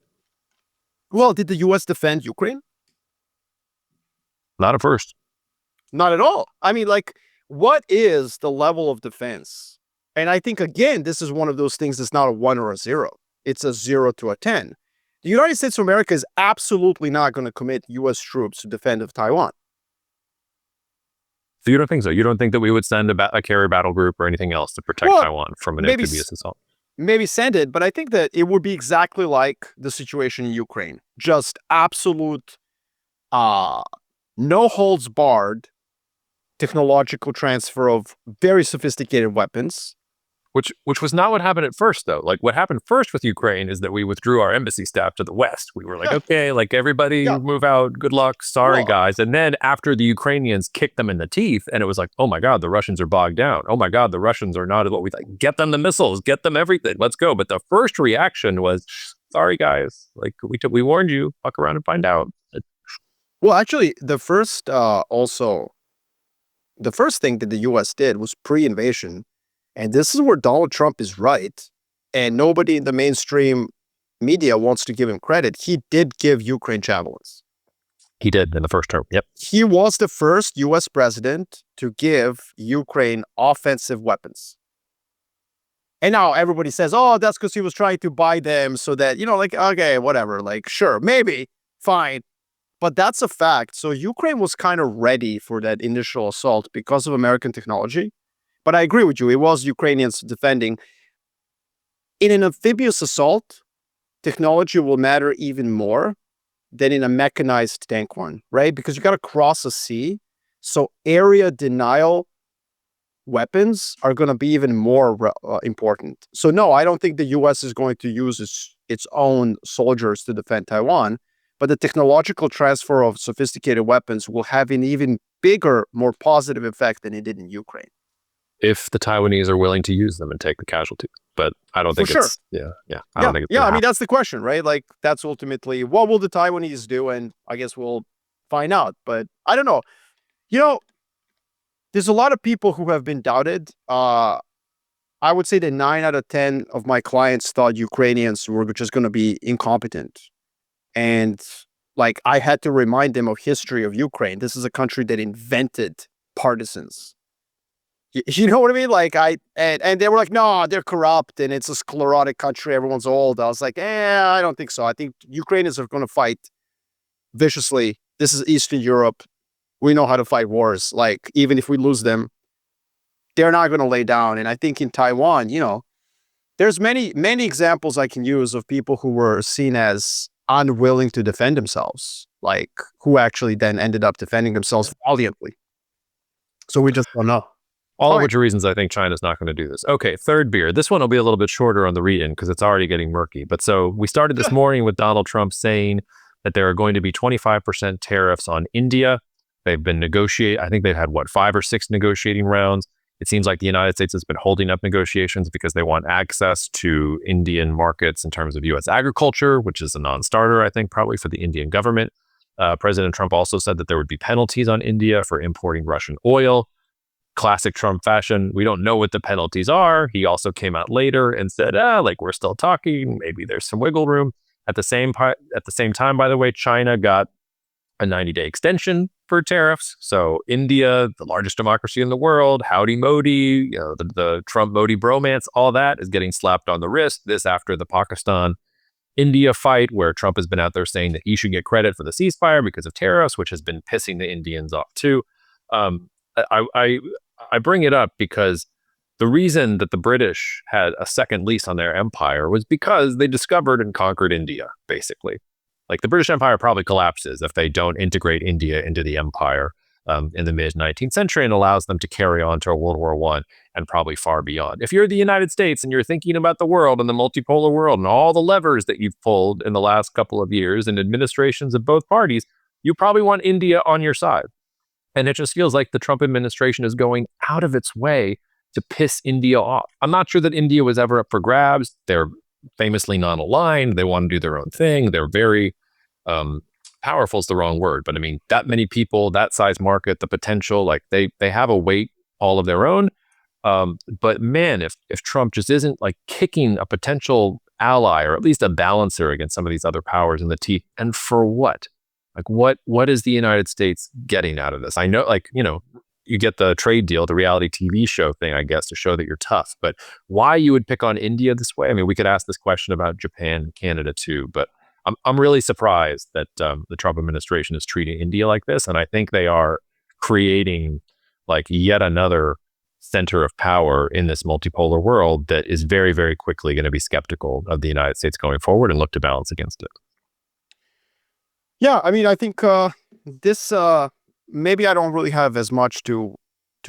Well, did the U.S. defend Ukraine? Not at first. Not at all. I mean, like, what is the level of defense? And I think, again, this is one of those things that's not a 1 or a 0. It's a 0 to a 10. The United States of America is absolutely not going to commit U.S. troops to defend of Taiwan. So you don't think so? You don't think that we would send a carrier battle group or anything else to protect Taiwan from an amphibious assault? Maybe send it, but I think that it would be exactly like the situation in Ukraine. Just absolute, no holds barred technological transfer of very sophisticated weapons. Which was not what happened at first, though. Like what happened first with Ukraine is that we withdrew our embassy staff to the West. We were like, okay, like everybody move out. Good luck. Sorry, guys. And then after the Ukrainians kicked them in the teeth and it was like, oh my God, the Russians are bogged down. Oh my God, the Russians are not what we like. Get them the missiles, get them everything. Let's go. But the first reaction was, sorry, guys. Like we warned you. Fuck around and find out. Well, actually, the first thing that the U.S. did was pre-invasion. And this is where Donald Trump is right. And nobody in the mainstream media wants to give him credit. He did give Ukraine javelins. He did in the first term. Yep. He was the first U.S. president to give Ukraine offensive weapons. And now everybody says, oh, that's because he was trying to buy them so that, like, okay, whatever, like, sure, maybe, fine. But that's a fact. So Ukraine was kind of ready for that initial assault because of American technology. But I agree with you. It was Ukrainians defending. In an amphibious assault, technology will matter even more than in a mechanized tank one, right? Because you got to cross a sea. So area denial weapons are going to be even more important. So no, I don't think the US is going to use its own soldiers to defend Taiwan, but the technological transfer of sophisticated weapons will have an even bigger, more positive effect than it did in Ukraine. If the Taiwanese are willing to use them and take the casualties. But I don't think For sure. it's, I don't think it's I mean, that's the question, right? Like, that's ultimately what will the Taiwanese do? And I guess we'll find out. But I don't know. There's a lot of people who have been doubted. I would say that 9 out of 10 of my clients thought Ukrainians were just going to be incompetent. And like, I had to remind them of history of Ukraine. This is a country that invented partisans. You know what I mean? Like, and they were like, no, they're corrupt and it's a sclerotic country. Everyone's old. I was like, I don't think so. I think Ukrainians are going to fight viciously. This is Eastern Europe. We know how to fight wars. Like, even if we lose them, they're not going to lay down. And I think in Taiwan, there's many, many examples I can use of people who were seen as unwilling to defend themselves, like who actually then ended up defending themselves valiantly. So we just don't know. All of which are reasons I think China's not going to do this. Okay, third beer. This one will be a little bit shorter on the read-in because it's already getting murky. But so we started this morning with Donald Trump saying that there are going to be 25% tariffs on India. They've been negotiating. I think they've had, 5 or 6 negotiating rounds. It seems like the United States has been holding up negotiations because they want access to Indian markets in terms of U.S. agriculture, which is a non-starter, I think, probably for the Indian government. President Trump also said that there would be penalties on India for importing Russian oil. Classic Trump fashion. We don't know what the penalties are. He also came out later and said, we're still talking. Maybe there's some wiggle room. At the same time, by the way, China got a 90-day extension for tariffs. So India, the largest democracy in the world, howdy Modi, the Trump-Modi bromance, all that is getting slapped on the wrist. This after the Pakistan-India fight, where Trump has been out there saying that he should get credit for the ceasefire because of tariffs, which has been pissing the Indians off too. I bring it up because the reason that the British had a second lease on their empire was because they discovered and conquered India, basically. Like, the British Empire probably collapses if they don't integrate India into the empire in the mid-19th century and allows them to carry on to World War I and probably far beyond. If you're the United States and you're thinking about the world and the multipolar world and all the levers that you've pulled in the last couple of years and administrations of both parties, you probably want India on your side. And it just feels like the Trump administration is going out of its way to piss India off. I'm not sure that India was ever up for grabs. They're famously non-aligned. They want to do their own thing. They're very powerful is the wrong word. But I mean, that many people, that size market, the potential, like they have a weight all of their own. But man, if Trump just isn't like kicking a potential ally or at least a balancer against some of these other powers in the teeth, and for what? Like, what is the United States getting out of this? I know, you get the trade deal, the reality TV show thing, I guess, to show that you're tough. But why you would pick on India this way? I mean, we could ask this question about Japan and Canada too. But I'm really surprised that the Trump administration is treating India like this. And I think they are creating like yet another center of power in this multipolar world that is very, very quickly going to be skeptical of the United States going forward and look to balance against it. Yeah, I mean, I think this, maybe I don't really have as much to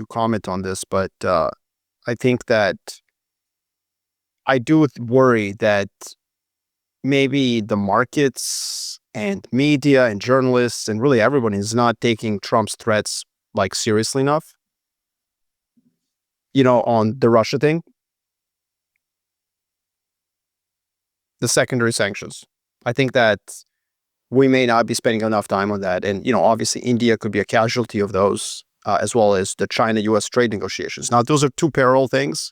comment on this, but I think that I do worry that maybe the markets and media and journalists and really everyone is not taking Trump's threats like seriously enough, on the Russia thing, the secondary sanctions. I think that we may not be spending enough time on that. And, obviously India could be a casualty of those, as well as the China-US trade negotiations. Now, those are two parallel things.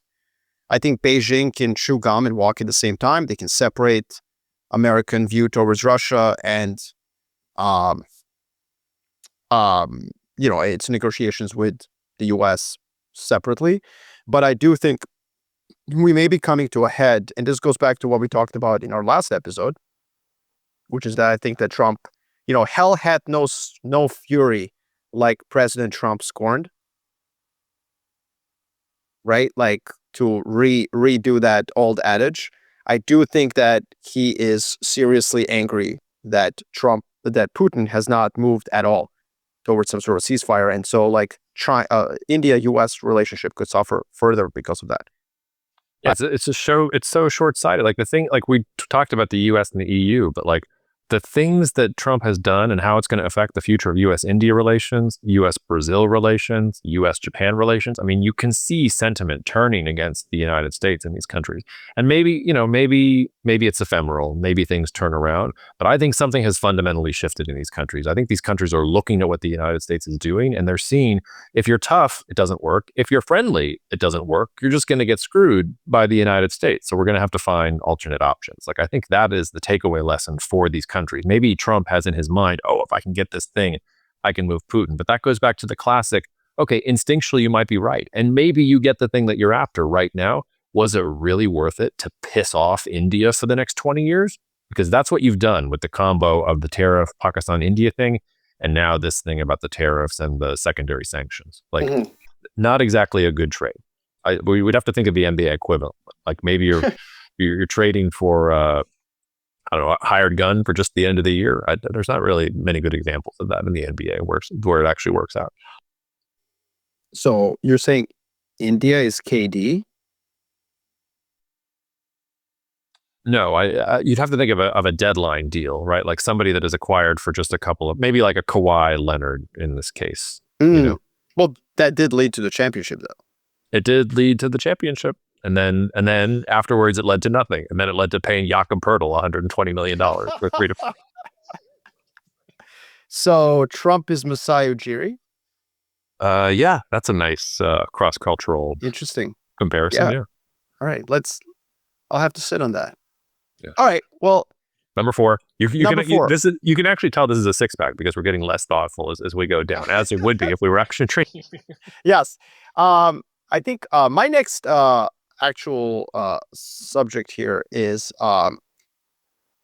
I think Beijing can chew gum and walk at the same time. They can separate American view towards Russia and, its negotiations with the US separately. But I do think we may be coming to a head, and this goes back to what we talked about in our last episode, which is that I think that Trump, hell had no fury like President Trump scorned, right? Like to redo that old adage. I do think that he is seriously angry that Putin has not moved at all towards some sort of ceasefire, and so like India-U.S. relationship could suffer further because of that. Yeah, it's so short-sighted. Like the thing, like we talked about the U.S. and the EU, but like the things that Trump has done and how it's going to affect the future of U.S.-India relations, U.S.-Brazil relations, U.S.-Japan relations. I mean, you can see sentiment turning against the United States in these countries. And maybe it's ephemeral. Maybe things turn around. But I think something has fundamentally shifted in these countries. I think these countries are looking at what the United States is doing, and they're seeing if you're tough, it doesn't work. If you're friendly, it doesn't work. You're just going to get screwed by the United States. So we're going to have to find alternate options. Like, I think that is the takeaway lesson for these countries. Maybe Trump has in his mind, if I can get this thing, I can move Putin. But that goes back to the classic, okay, instinctually you might be right. And maybe you get the thing that you're after right now. Was it really worth it to piss off India for the next 20 years? Because that's what you've done with the combo of the tariff Pakistan-India thing, and now this thing about the tariffs and the secondary sanctions. Like, not exactly a good trade. We would have to think of the NBA equivalent. Like maybe you're trading for I don't know, a hired gun for just the end of the year. There's not really many good examples of that in the NBA where it actually works out. So you're saying India is KD? No, you'd have to think of a deadline deal, right? Like somebody that is acquired for just a couple of, maybe like a Kawhi Leonard in this case. Well, that did lead to the championship, though. It did lead to the championship. And then afterwards, it led to nothing. And then it led to paying Jakob Poeltl $120 million for 3 to 4. So Trump is Masai Ujiri? Yeah, that's a nice cross-cultural interesting comparison. Yeah. All right, I'll have to sit on that. Yeah. All right, well. Number 4. You four. You can actually tell this is a 6-pack because we're getting less thoughtful as we go down, as it would be if we were actually drinking. Yes. I think my next actual subject here is I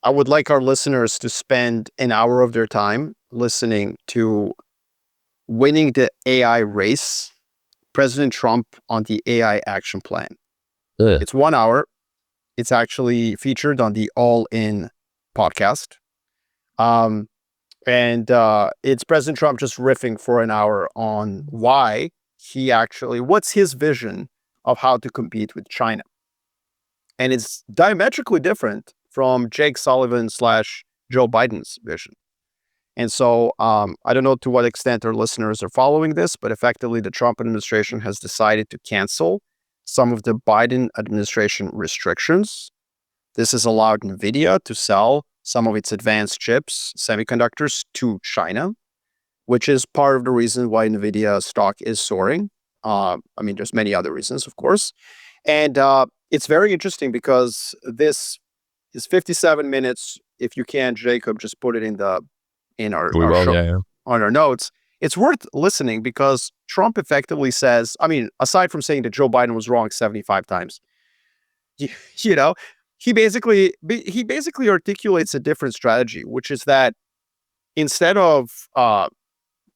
would like our listeners to spend an hour of their time listening to Winning the AI Race, President Trump on the AI Action Plan. It's 1 hour. It's actually featured on the All In podcast. And it's President Trump just riffing for an hour on what's his vision of how to compete with China. And it's diametrically different from Jake Sullivan / Joe Biden's vision. And so I don't know to what extent our listeners are following this, but effectively the Trump administration has decided to cancel some of the Biden administration restrictions. This has allowed NVIDIA to sell some of its advanced chips, semiconductors, to China, which is part of the reason why NVIDIA stock is soaring. There's many other reasons, of course. And it's very interesting because this is 57 minutes. If you can, Jacob, just put it in our show, on our notes. It's worth listening because Trump effectively says, aside from saying that Joe Biden was wrong 75 times, he basically articulates a different strategy, which is that instead of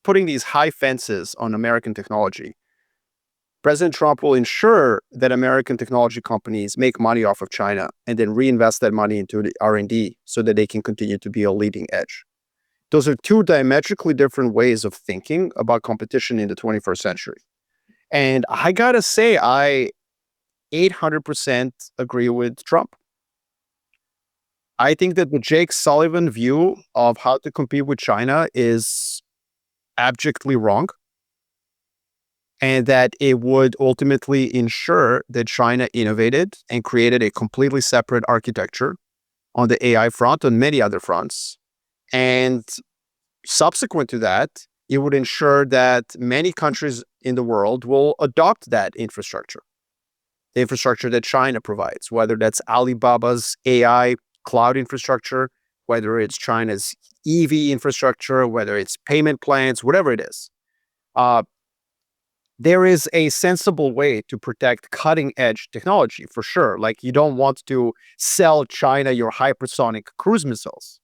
putting these high fences on American technology, President Trump will ensure that American technology companies make money off of China and then reinvest that money into the R&D so that they can continue to be a leading edge. Those are two diametrically different ways of thinking about competition in the 21st century. And I gotta say, I 800% agree with Trump. I think that the Jake Sullivan view of how to compete with China is abjectly wrong, and that it would ultimately ensure that China innovated and created a completely separate architecture on the AI front, on many other fronts. And subsequent to that, it would ensure that many countries in the world will adopt that infrastructure, the infrastructure that China provides, whether that's Alibaba's AI cloud infrastructure, whether it's China's EV infrastructure, whether it's payment plans, whatever it is. there is a sensible way to protect cutting edge technology for sure. Like you don't want to sell China your hypersonic cruise missiles,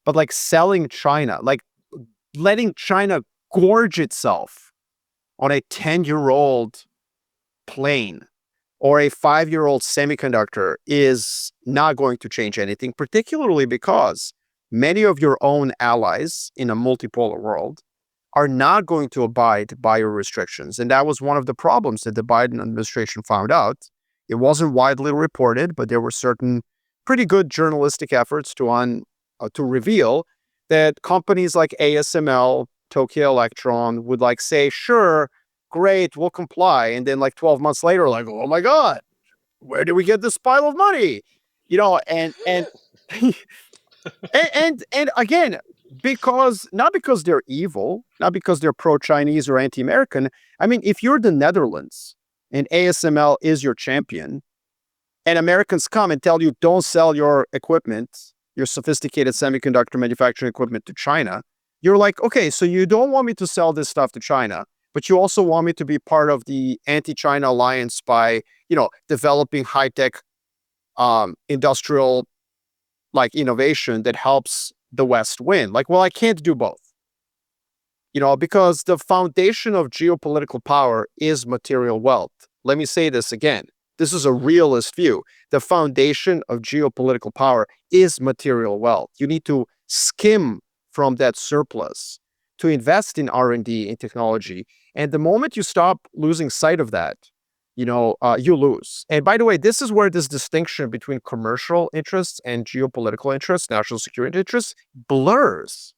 but like selling China, like letting China gorge itself on a 10-year-old plane or a 5-year-old semiconductor is not going to change anything, particularly because many of your own allies in a multipolar world are not going to abide by your restrictions. And that was one of the problems that the Biden administration found out. It wasn't widely reported, but there were certain pretty good journalistic efforts to reveal that companies like ASML, Tokyo Electron would like say, sure, great, we'll comply. And then like 12 months later, like, oh my God, where did we get this pile of money? And and again, because not because they're evil, not because they're pro-Chinese or anti-American. I mean, if you're the Netherlands and ASML is your champion, and Americans come and tell you don't sell your equipment, your sophisticated semiconductor manufacturing equipment to China, you're like, okay, so you don't want me to sell this stuff to China, but you also want me to be part of the anti-China alliance by, developing high-tech industrial like innovation that helps the West win. Like, well, I can't do both. Because the foundation of geopolitical power is material wealth. Let me say this again. This is a realist view. The foundation of geopolitical power is material wealth. You need to skim from that surplus to invest in R&D and technology. And the moment you stop losing sight of that, you lose. And by the way, this is where this distinction between commercial interests and geopolitical interests, national security interests, blurs.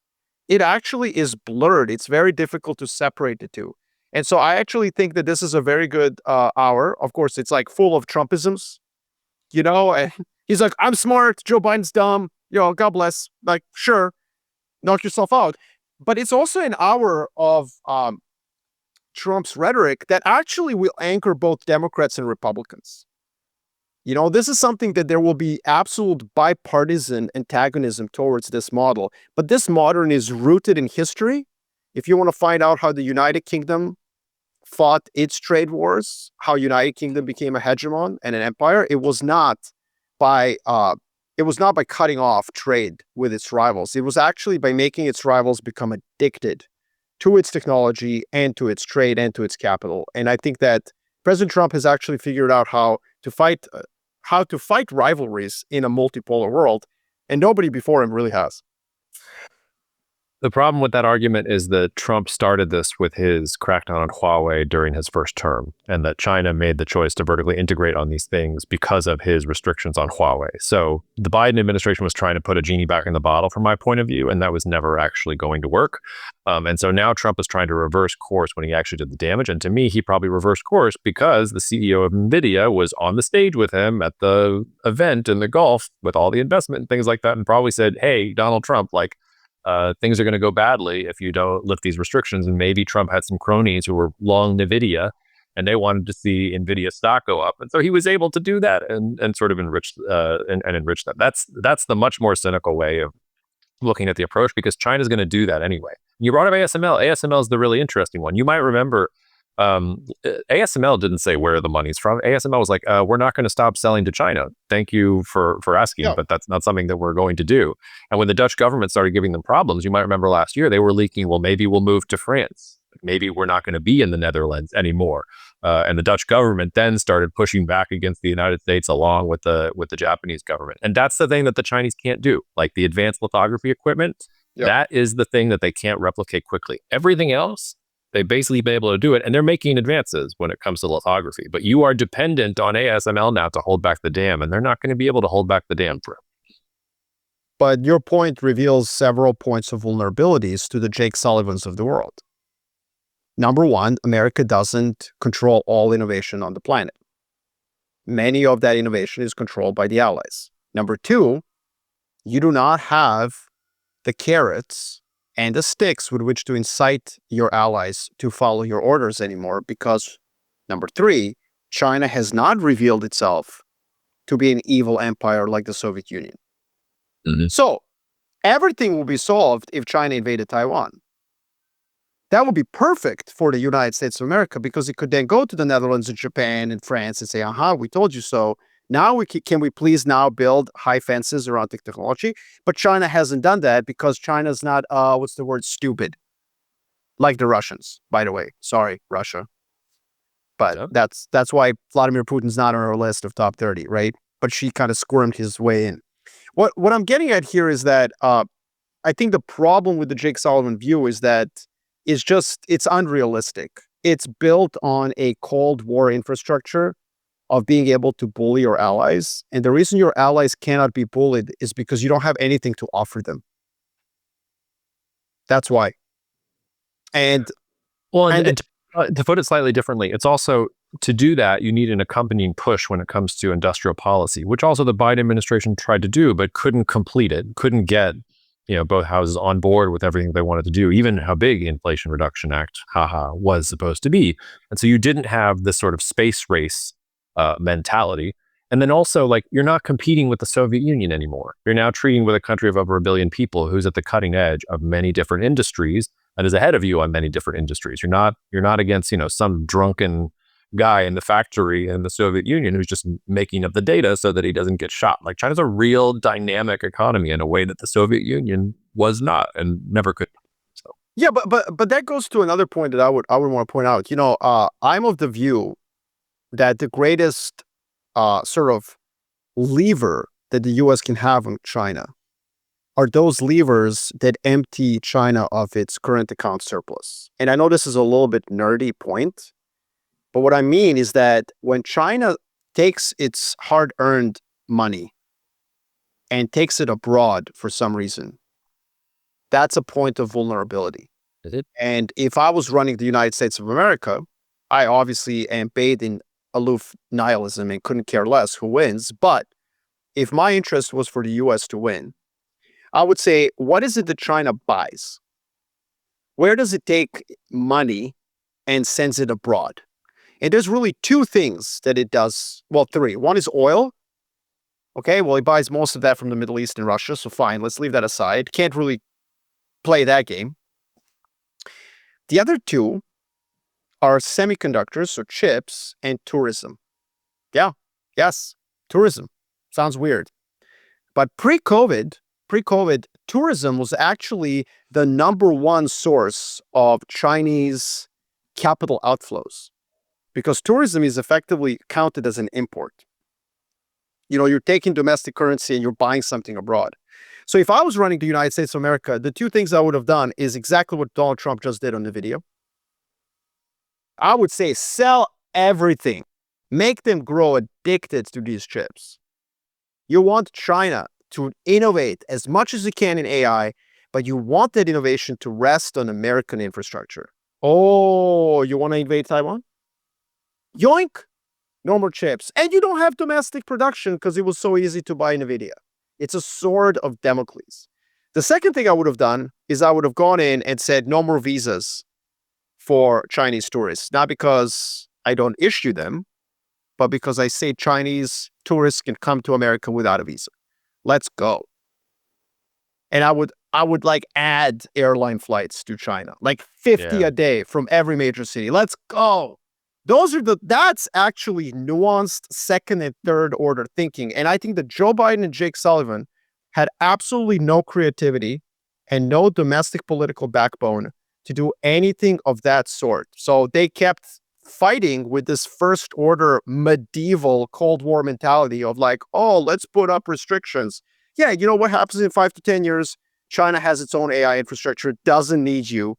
It actually is blurred. It's very difficult to separate the two. And so I actually think that this is a very good hour. Of course, it's like full of Trumpisms, and he's like, I'm smart, Joe Biden's dumb, God bless. Like, sure, knock yourself out. But it's also an hour of Trump's rhetoric that actually will anchor both Democrats and Republicans. This is something that there will be absolute bipartisan antagonism towards this model. But this model is rooted in history. If you want to find out how the United Kingdom fought its trade wars, how United Kingdom became a hegemon and an empire, it was not by cutting off trade with its rivals. It was actually by making its rivals become addicted to its technology and to its trade and to its capital. And I think that President Trump has actually figured out how to fight rivalries in a multipolar world, and nobody before him really has. The problem with that argument is that Trump started this with his crackdown on Huawei during his first term, and that China made the choice to vertically integrate on these things because of his restrictions on Huawei. So the Biden administration was trying to put a genie back in the bottle from my point of view, and that was never actually going to work. And so now Trump is trying to reverse course when he actually did the damage. And to me, he probably reversed course because the CEO of NVIDIA was on the stage with him at the event in the Gulf with all the investment and things like that, and probably said, hey, Donald Trump, things are going to go badly if you don't lift these restrictions. And maybe Trump had some cronies who were long NVIDIA and they wanted to see NVIDIA stock go up. And so he was able to do that and sort of enrich them. That's the much more cynical way of looking at the approach, because China's going to do that anyway. You brought up ASML. ASML is the really interesting one. You might remember ASML didn't say where the money's from. ASML was like, we're not going to stop selling to China. Thank you for asking, but that's not something that we're going to do. And when the Dutch government started giving them problems, you might remember last year, they were leaking, well, maybe we'll move to France. Maybe we're not going to be in the Netherlands anymore. And the Dutch government then started pushing back against the United States along with the Japanese government. And that's the thing that the Chinese can't do. Like the advanced lithography equipment, that is the thing that they can't replicate quickly. Everything else, they basically been able to do it, and they're making advances when it comes to lithography. But you are dependent on ASML now to hold back the dam, and they're not going to be able to hold back the dam forever. But your point reveals several points of vulnerabilities to the Jake Sullivans of the world. Number one, America doesn't control all innovation on the planet. Many of that innovation is controlled by the allies. Number two, you do not have the carrots and the sticks with which to incite your allies to follow your orders anymore, because number three, China has not revealed itself to be an evil empire like the Soviet Union. So everything will be solved if China invaded Taiwan. That would be perfect for the United States of America because it could then go to the Netherlands and Japan and France and say, aha, we told you so. Now can we please now build high fences around the technology? But China hasn't done that because China's not, what's the word, stupid. Like the Russians, by the way. Sorry, Russia. But Yeah. that's why Vladimir Putin's not on our list of top 30, right? But she kind of squirmed his way in. What I'm getting at here is that I think the problem with the Jake Sullivan view is that it's unrealistic. It's built on a Cold War infrastructure of being able to bully your allies. And the reason your allies cannot be bullied is because you don't have anything to offer them. That's why. And Well, and to put it slightly differently, it's also, to do that, you need an accompanying push when it comes to industrial policy, which also the Biden administration tried to do, but couldn't complete it, couldn't get both houses on board with everything they wanted to do, even how big the Inflation Reduction Act, was supposed to be. And so you didn't have this sort of space race mentality. And then also, like, you're not competing with the Soviet Union anymore. You're now treating with a country of over 1 billion people who's at the cutting edge of many different industries and is ahead of you on many different industries. You're not against, some drunken guy in the factory in the Soviet Union who's just making up the data so that he doesn't get shot. Like, China's a real dynamic economy in a way that the Soviet Union was not and never could. So yeah, but that goes to another point that I would want to point out. I'm of the view that the greatest sort of lever that the U.S. can have on China are those levers that empty China of its current account surplus. And I know this is a little bit nerdy point, but what I mean is that when China takes its hard-earned money and takes it abroad for some reason, that's a point of vulnerability. is it? And if I was running the United States of America, I obviously am bathed in aloof nihilism and couldn't care less who wins. But if my interest was for the US to win, I would say, what is it that China buys? Where does it take money and sends it abroad? And there's really two things that it does. Well, three. One is oil. Okay, well, it buys most of that from the Middle East and Russia. So fine, let's leave that aside. Can't really play that game. The other two are semiconductors, so chips, and tourism. Yeah, yes, tourism. Sounds weird. But pre-COVID, tourism was actually the number one source of Chinese capital outflows because tourism is effectively counted as an import. You're taking domestic currency and you're buying something abroad. So if I was running the United States of America, the two things I would have done is exactly what Donald Trump just did on the video. I would say sell everything. Make them grow addicted to these chips. You want China to innovate as much as it can in AI, but you want that innovation to rest on American infrastructure. Oh, you want to invade Taiwan? Yoink! No more chips. And you don't have domestic production because it was so easy to buy NVIDIA. It's a sword of Damocles. The second thing I would have done is I would have gone in and said no more visas for Chinese tourists. Not because I don't issue them, but because I say Chinese tourists can come to America without a visa. Let's go. And I would like add airline flights to China, like 50 a day from every major city. Let's go. That's actually nuanced second and third order thinking. And I think that Joe Biden and Jake Sullivan had absolutely no creativity and no domestic political backbone to do anything of that sort. So they kept fighting with this first order medieval Cold War mentality of like, oh, let's put up restrictions. Yeah, you know what happens in 5 to 10 years? China has its own AI infrastructure, doesn't need you,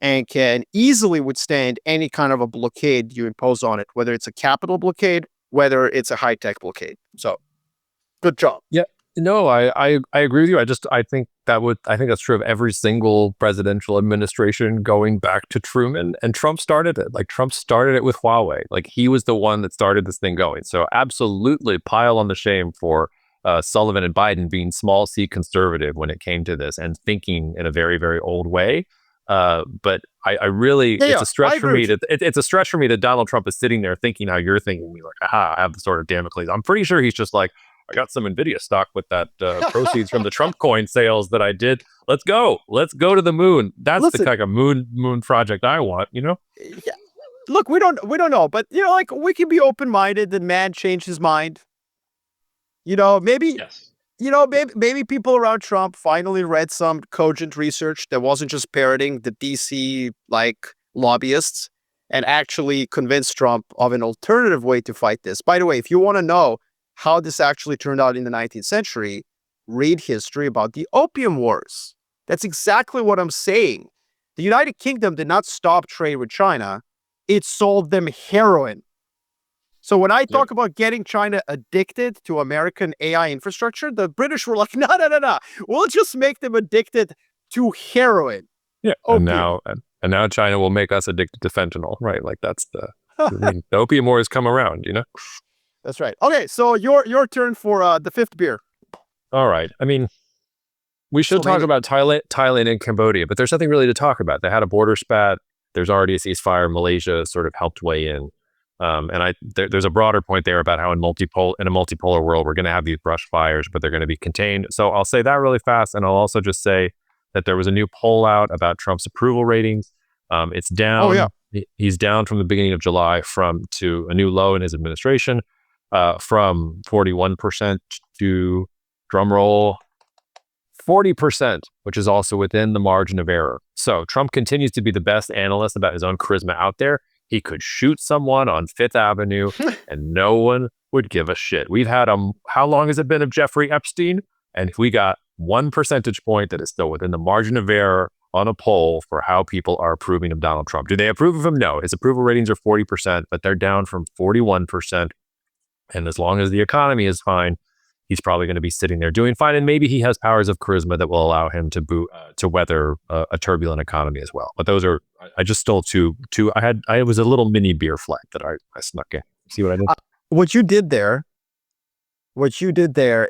and can easily withstand any kind of a blockade you impose on it, whether it's a capital blockade, whether it's a high-tech blockade. So, good job. Yeah. No, I agree with you. I think that's true of every single presidential administration going back to Truman, and Trump started it. Like, Trump started it with Huawei. Like, he was the one that started this thing going. So absolutely pile on the shame for Sullivan and Biden being small c conservative when it came to this and thinking in a very, very old way. But I really, it's a stretch for me it's a stretch for me that Donald Trump is sitting there thinking how you're thinking. Like, aha, I have the sort of Damocles. I'm pretty sure he's just like, I got some NVIDIA stock with that proceeds from the Trump coin sales that I did. Let's go to the moon. That's the kind of moon project I want, Yeah. Look, we don't know, but like we can be open-minded. The man changed his mind. Maybe Yes. maybe people around Trump finally read some cogent research that wasn't just parroting the DC lobbyists and actually convinced Trump of an alternative way to fight this. By the way, if you want to know how this actually turned out in the 19th century, read history about the Opium Wars. That's exactly what I'm saying. The United Kingdom did not stop trade with China. It sold them heroin. So when I talk about getting China addicted to American AI infrastructure, the British were like, no. We'll just make them addicted to heroin. Yeah. Opium. And now China will make us addicted to fentanyl, right? Like that's the opium wars come around, That's right. Okay, so your turn for the fifth beer. All right. I mean, we should talk about Thailand and Cambodia, but there's nothing really to talk about. They had a border spat. There's already a ceasefire. Malaysia sort of helped weigh in. And there's a broader point there about how in a multipolar world, we're going to have these brush fires, but they're going to be contained. So I'll say that really fast. And I'll also just say that there was a new poll out about Trump's approval ratings. It's down. Oh, yeah. He's down from the beginning of July to a new low in his administration, from 41% to, drumroll, 40%, which is also within the margin of error. So Trump continues to be the best analyst about his own charisma out there. He could shoot someone on Fifth Avenue and no one would give a shit. We've had how long has it been of Jeffrey Epstein? And we got 1 percentage point that is still within the margin of error on a poll for how people are approving of Donald Trump. Do they approve of him? No. His approval ratings are 40%, but they're down from 41%. And as long as the economy is fine, he's probably going to be sitting there doing fine. And maybe he has powers of charisma that will allow him to weather a turbulent economy as well. But those are, I just stole two. I was a little mini beer flag that I snuck in. See what I did? What you did there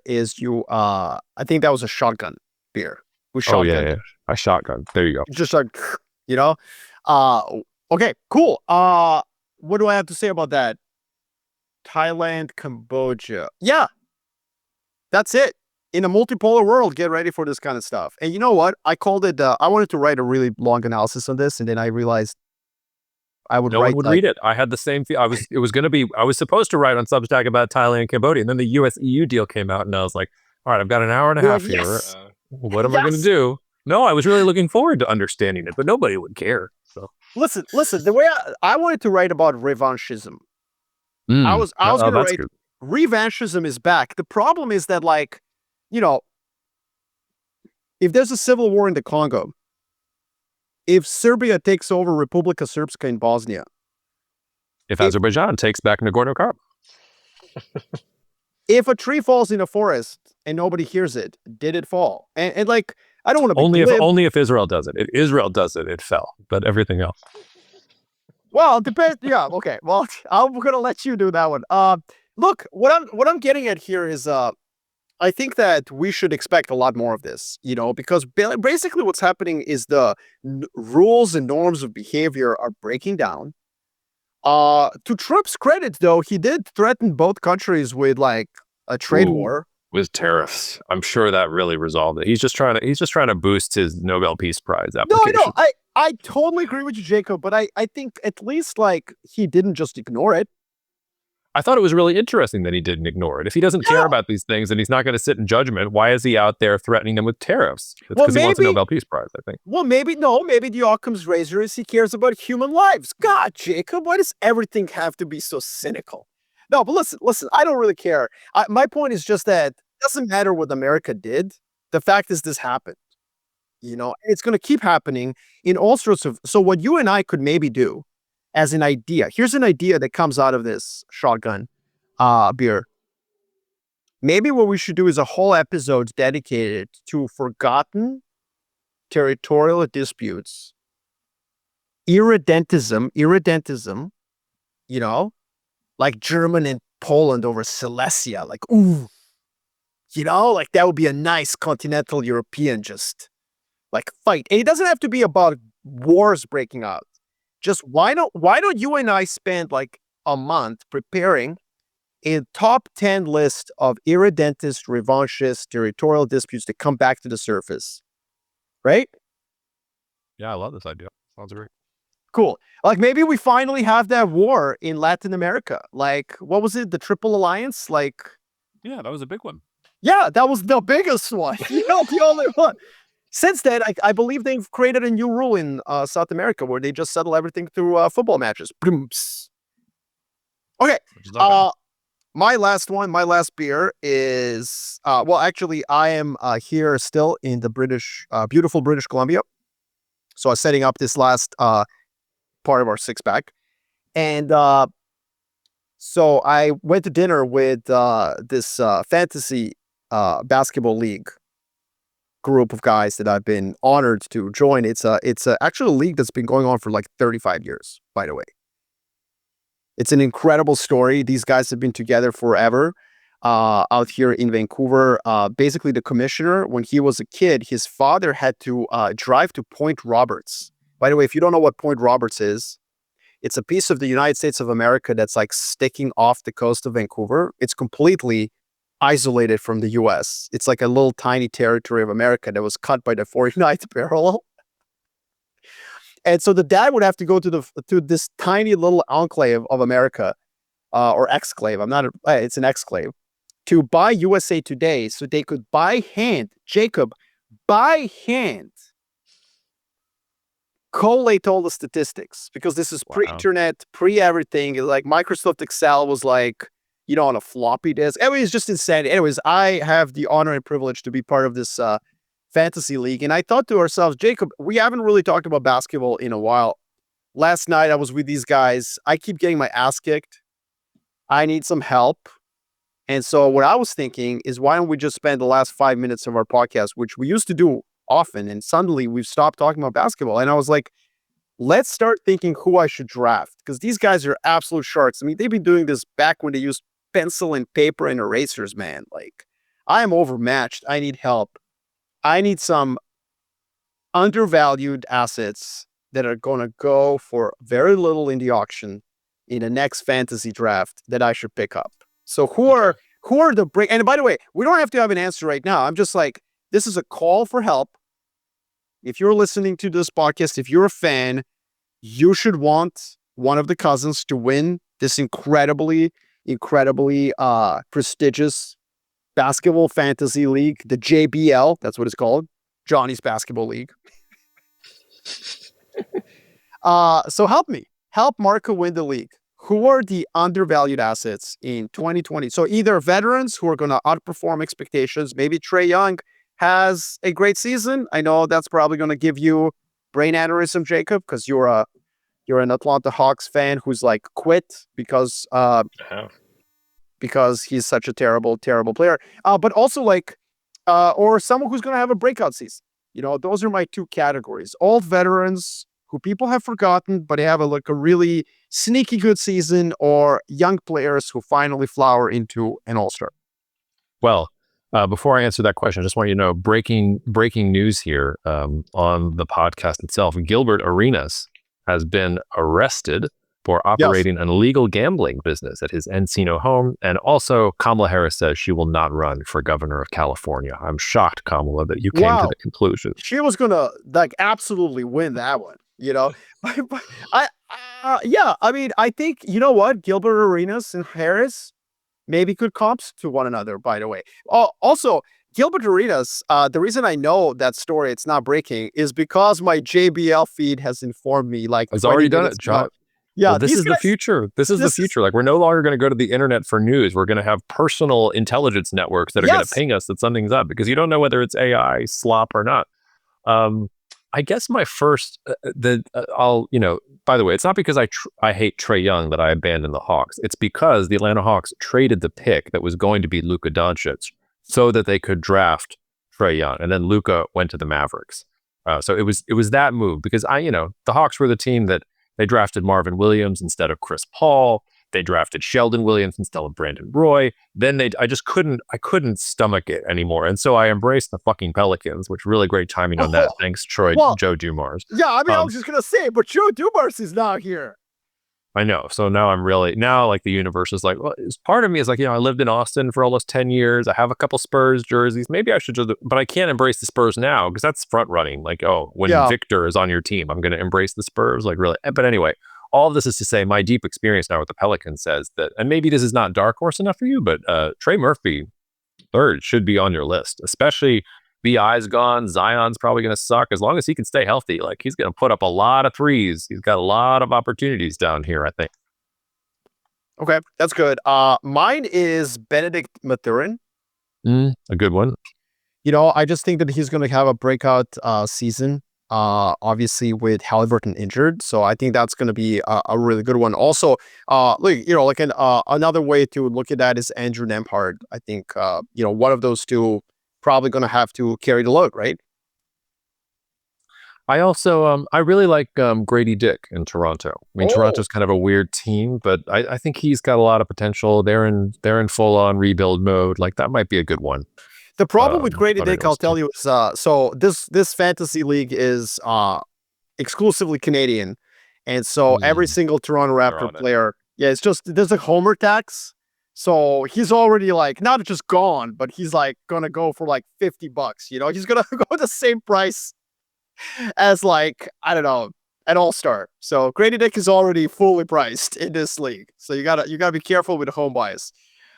is I think that was a shotgun beer. Oh, yeah. A shotgun. There you go. Just like, okay, cool. What do I have to say about that? Thailand, Cambodia. Yeah. That's it. In a multipolar world, get ready for this kind of stuff. And you know what? I called it, I wanted to write a really long analysis on this, and then I realized I would no one would read it. I had the same feel. I was supposed to write on Substack about Thailand and Cambodia, and then the US-EU deal came out, and I was like, all right, I've got an hour and a half here. What am I going to do? No, I was really looking forward to understanding it, but nobody would care. So listen. The way I wanted to write about revanchism. I was going to write, revanchism is back. The problem is that, if there's a civil war in the Congo, if Serbia takes over Republika Srpska in Bosnia, if Azerbaijan takes back Nagorno-Karabakh, if a tree falls in a forest and nobody hears it, did it fall? And I don't want to be only if Israel does it. If Israel does it, it fell. But everything else. Well, it depends. Yeah. Okay. Well, I'm gonna let you do that one. Look, what I'm getting at here is, I think that we should expect a lot more of this, because basically what's happening is the rules and norms of behavior are breaking down. To Trump's credit, though, he did threaten both countries with a trade war. With tariffs. I'm sure that really resolved it. He's just trying to boost his Nobel Peace Prize application. No, I totally agree with you, Jacob, but I think at least he didn't just ignore it. I thought it was really interesting that he didn't ignore it. If he doesn't care about these things and he's not going to sit in judgment, why is he out there threatening them with tariffs? It's because he wants a Nobel Peace Prize, I think. Well, maybe the Occam's razor is he cares about human lives. God, Jacob, why does everything have to be so cynical? No, but listen, I don't really care. My point is just that it doesn't matter what America did. The fact is this happened. It's going to keep happening in all sorts of... So what you and I could maybe do as an idea. Here's an idea that comes out of this shotgun beer. Maybe what we should do is a whole episode dedicated to forgotten territorial disputes, irredentism, like German and Poland over Silesia, that would be a nice continental European fight. And it doesn't have to be about wars breaking out. Just why don't you and I spend a month preparing a top 10 list of irredentist, revanchist, territorial disputes that come back to the surface. Right? Yeah, I love this idea. Sounds great. Cool. Like maybe we finally have that war in Latin America. Like, what was it? The Triple Alliance? Like, Yeah, that was a big one. yeah, that was the biggest one. The only one. Since then, I believe they've created a new rule in South America where they just settle everything through football matches. Okay. My last beer is, well, actually, I am here still in the beautiful British Columbia. So I was setting up this last part of our six pack. And so I went to dinner with this fantasy basketball league group of guys that I've been honored to join. It's actually a league that's been going on for like 35 years, by the way. It's an incredible story. These guys have been together forever out here in Vancouver. Basically, the commissioner, when he was a kid, his father had to drive to Point Roberts. By the way, if you don't know what Point Roberts is, it's a piece of the United States of America that's like sticking off the coast of Vancouver. It's completely isolated from the U.S. It's like a little tiny territory of America that was cut by the 49th parallel. And so the dad would have to go to this tiny little enclave of America, or exclave. It's an exclave, to buy USA Today so they could by hand collate all the statistics, because this is pre-internet, pre-everything. Like Microsoft Excel was like, on a floppy disk. It was just insanity. Anyways, I have the honor and privilege to be part of this fantasy league. And I thought to ourselves, Jacob, we haven't really talked about basketball in a while. Last night I was with these guys. I keep getting my ass kicked. I need some help. And so what I was thinking is, why don't we just spend the last 5 minutes of our podcast, which we used to do often, and suddenly we've stopped talking about basketball. And I was like, let's start thinking who I should draft, because these guys are absolute sharks. I mean, they've been doing this back when they used pencil and paper and erasers, man. Like, I am overmatched. I need help. I need some undervalued assets that are going to go for very little in the auction in the next fantasy draft that I should pick up. So who are the break? And by the way, we don't have to have an answer right now. I'm just like, this is a call for help. If you're listening to this podcast, if you're a fan, you should want one of the cousins to win this incredibly prestigious basketball fantasy league, the JBL. That's what it's called, Johnny's Basketball League. So help Marko win the league. Who are the undervalued assets in 2020? So either veterans who are going to outperform expectations. Maybe Trae Young has a great season. I know that's probably going to give you brain aneurysm, Jacob, because you're an Atlanta Hawks fan who's like quit because he's such a terrible player. But also like, or someone who's going to have a breakout season. Those are my two categories. Old veterans who people have forgotten, but they have a really sneaky good season, or young players who finally flower into an all-star. Well, before I answer that question, I just want you to know, breaking news here on the podcast itself. Gilbert Arenas has been arrested for operating an illegal gambling business at his Encino home. And also, Kamala Harris says she will not run for governor of California. I'm shocked, Kamala, that you came to the conclusion. She was going to absolutely win that one. I think, what? Gilbert Arenas and Harris maybe could comps to one another, by the way. Also, Gilbert Arenas, the reason I know that story, it's not breaking, is because my JBL feed has informed me. Like, it's already done it, John. Yeah, well, this is the future. This is the future. Like, we're no longer going to go to the internet for news. We're going to have personal intelligence networks that are going to ping us that something's up, because you don't know whether it's AI slop or not. I guess my first, by the way, it's not because I hate Trae Young that I abandoned the Hawks. It's because the Atlanta Hawks traded the pick that was going to be Luka Doncic so that they could draft Trae Young, and then Luka went to the Mavericks. So it was that move, because the Hawks were the team that they drafted Marvin Williams instead of Chris Paul. They drafted Sheldon Williams instead of Brandon Roy. Then I couldn't stomach it anymore. And so I embraced the fucking Pelicans, which really great timing on that. Thanks, Joe Dumars. Yeah, I was just going to say, but Joe Dumars is now here. I know. So now I'm really now like the universe is like, well, part of me is like, I lived in Austin for almost 10 years. I have a couple Spurs jerseys. Maybe I should just, but I can't embrace the Spurs now because that's front running. Like, oh, when Yeah. Victor is on your team, I'm going to embrace the Spurs. Like, really. But anyway, all of this is to say my deep experience now with the Pelicans says that, and maybe this is not dark horse enough for you, but Trey Murphy, third, should be on your list, especially BI's gone. Zion's probably going to suck as long as he can stay healthy. Like he's going to put up a lot of threes. He's got a lot of opportunities down here, I think. Okay, that's good. Mine is Benedict Mathurin. A good one. I just think that he's going to have a breakout season. Obviously with Halliburton injured, so I think that's going to be a really good one. Also, another way to look at that is Andrew Nembhard. I think one of those two probably going to have to carry the load, right? I also I really like Grady Dick in Toronto. I mean, Toronto's kind of a weird team, but I think he's got a lot of potential. They're in full on rebuild mode. Like that might be a good one. The problem with Grady Dick, I'll tell you, is so this fantasy league is exclusively Canadian, and so every single Toronto Raptor player, it's just there's a homer tax. So he's already like not just gone, but he's like gonna go for like $50. He's gonna go the same price as like I don't know an all-star. So Grady Dick is already fully priced in this league. So you gotta be careful with the home bias.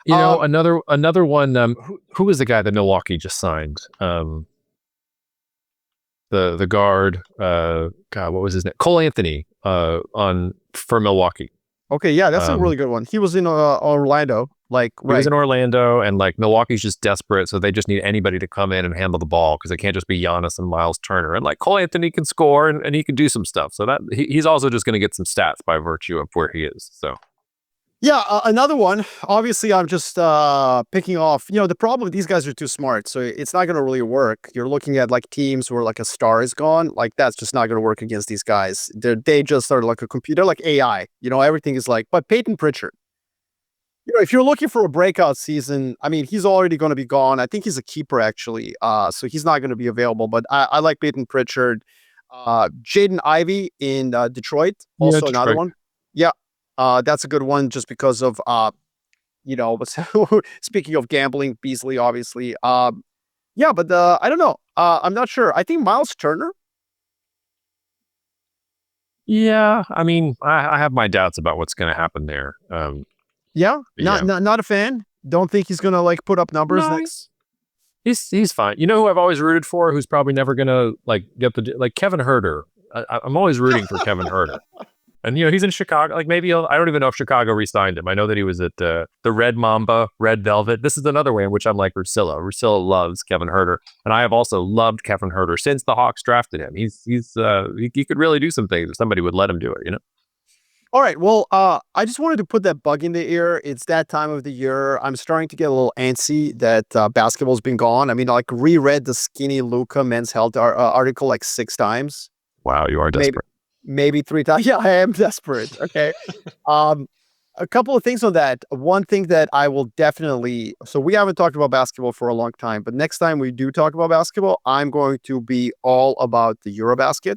Another one. Who was the guy that Milwaukee just signed? The guard. God, what was his name? Cole Anthony. For Milwaukee. Okay, yeah, that's a really good one. He was in Orlando. He was in Orlando, and like Milwaukee's just desperate, so they just need anybody to come in and handle the ball because it can't just be Giannis and Miles Turner. And like Cole Anthony can score and he can do some stuff. So that he's also just going to get some stats by virtue of where he is. So. Yeah, another one. Obviously, I'm just picking off. The problem with these guys are too smart, so it's not going to really work. You're looking at like teams where like a star is gone. Like that's just not going to work against these guys. They just are like a computer, like AI. Everything is like. But Peyton Pritchard. If you're looking for a breakout season, I mean, he's already going to be gone. I think he's a keeper actually, so he's not going to be available. But I like Peyton Pritchard. Jaden Ivey in Detroit, also Detroit. another one. Yeah. That's a good one just because of, speaking of gambling, Beasley, obviously. Yeah, but I don't know. I'm not sure. I think Miles Turner. Yeah, I mean, I have my doubts about what's going to happen there. Not a fan. Don't think he's going to like put up numbers next. He's fine. You know who I've always rooted for, who's probably never going to like get Kevin Huerter. I'm always rooting for Kevin Huerter. And, he's in Chicago. Like maybe I don't even know if Chicago re-signed him. I know that he was at the Red Mamba, Red Velvet. This is another way in which I'm like Russillo. Russillo loves Kevin Huerter. And I have also loved Kevin Huerter since the Hawks drafted him. He could really do some things if somebody would let him do it, All right. Well, I just wanted to put that bug in the ear. It's that time of the year. I'm starting to get a little antsy that basketball's been gone. I mean, like reread the Skinny Luca men's health article like 6 times. Wow, you are desperate. Maybe 3 times. Yeah, I am desperate. Okay. A couple of things on that. One thing that I will definitely, so we haven't talked about basketball for a long time, but next time we do talk about basketball, I'm going to be all about the Eurobasket.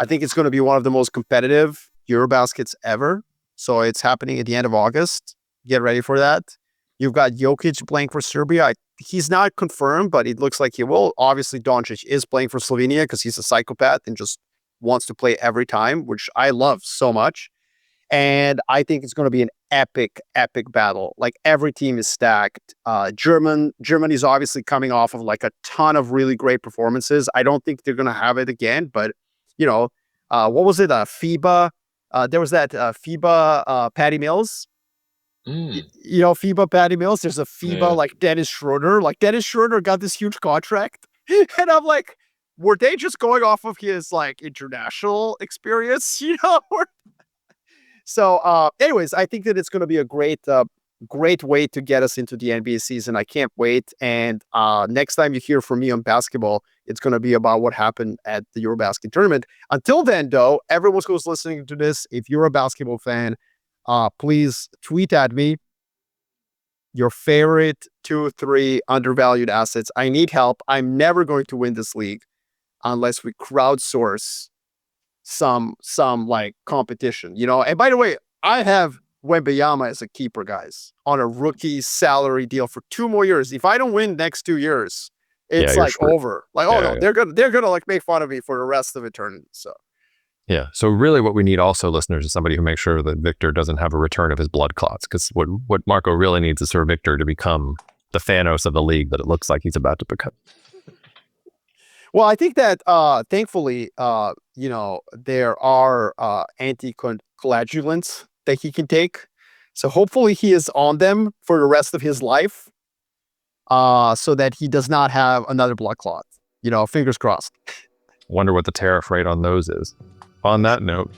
I think it's going to be one of the most competitive Eurobaskets ever. So it's happening at the end of August. Get ready for that. You've got Jokic playing for Serbia. He's not confirmed, but it looks like he will. Obviously, Doncic is playing for Slovenia because he's a psychopath and just wants to play every time, which I love so much. And I think it's going to be an epic battle. Like every team is stacked. Germany's obviously coming off of like a ton of really great performances. I don't think they're going to have it again, but what was it? FIBA. There was that FIBA Patty Mills. FIBA Patty Mills. There's a FIBA like Dennis Schroeder. Like Dennis Schroeder got this huge contract, and I'm like, were they just going off of his like international experience? So, anyways, I think that it's going to be a great way to get us into the NBA season. I can't wait. And next time you hear from me on basketball, it's going to be about what happened at the Eurobasket tournament. Until then, though, everyone who's listening to this, if you're a basketball fan, please tweet at me your favorite 2-3 undervalued assets. I need help. I'm never going to win this league unless we crowdsource some like competition, you know. And by the way, I have Wembayama as a keeper, guys, on a rookie salary deal for 2 more years. If I don't win next 2 years, it's you're like screwed. over. Like, oh Yeah, no, yeah. they're gonna like make fun of me for the rest of eternity. So Yeah. So really what we need also, listeners, is somebody who makes sure that Victor doesn't have a return of his blood clots. Because what Marko really needs is for Victor to become the Thanos of the league that it looks like he's about to become. well, I think that thankfully, you know, there are anticoagulants that he can take. So hopefully he is on them for the rest of his life, so that he does not have another blood clot. You know, fingers crossed. Wonder what the tariff rate on those is. On that note,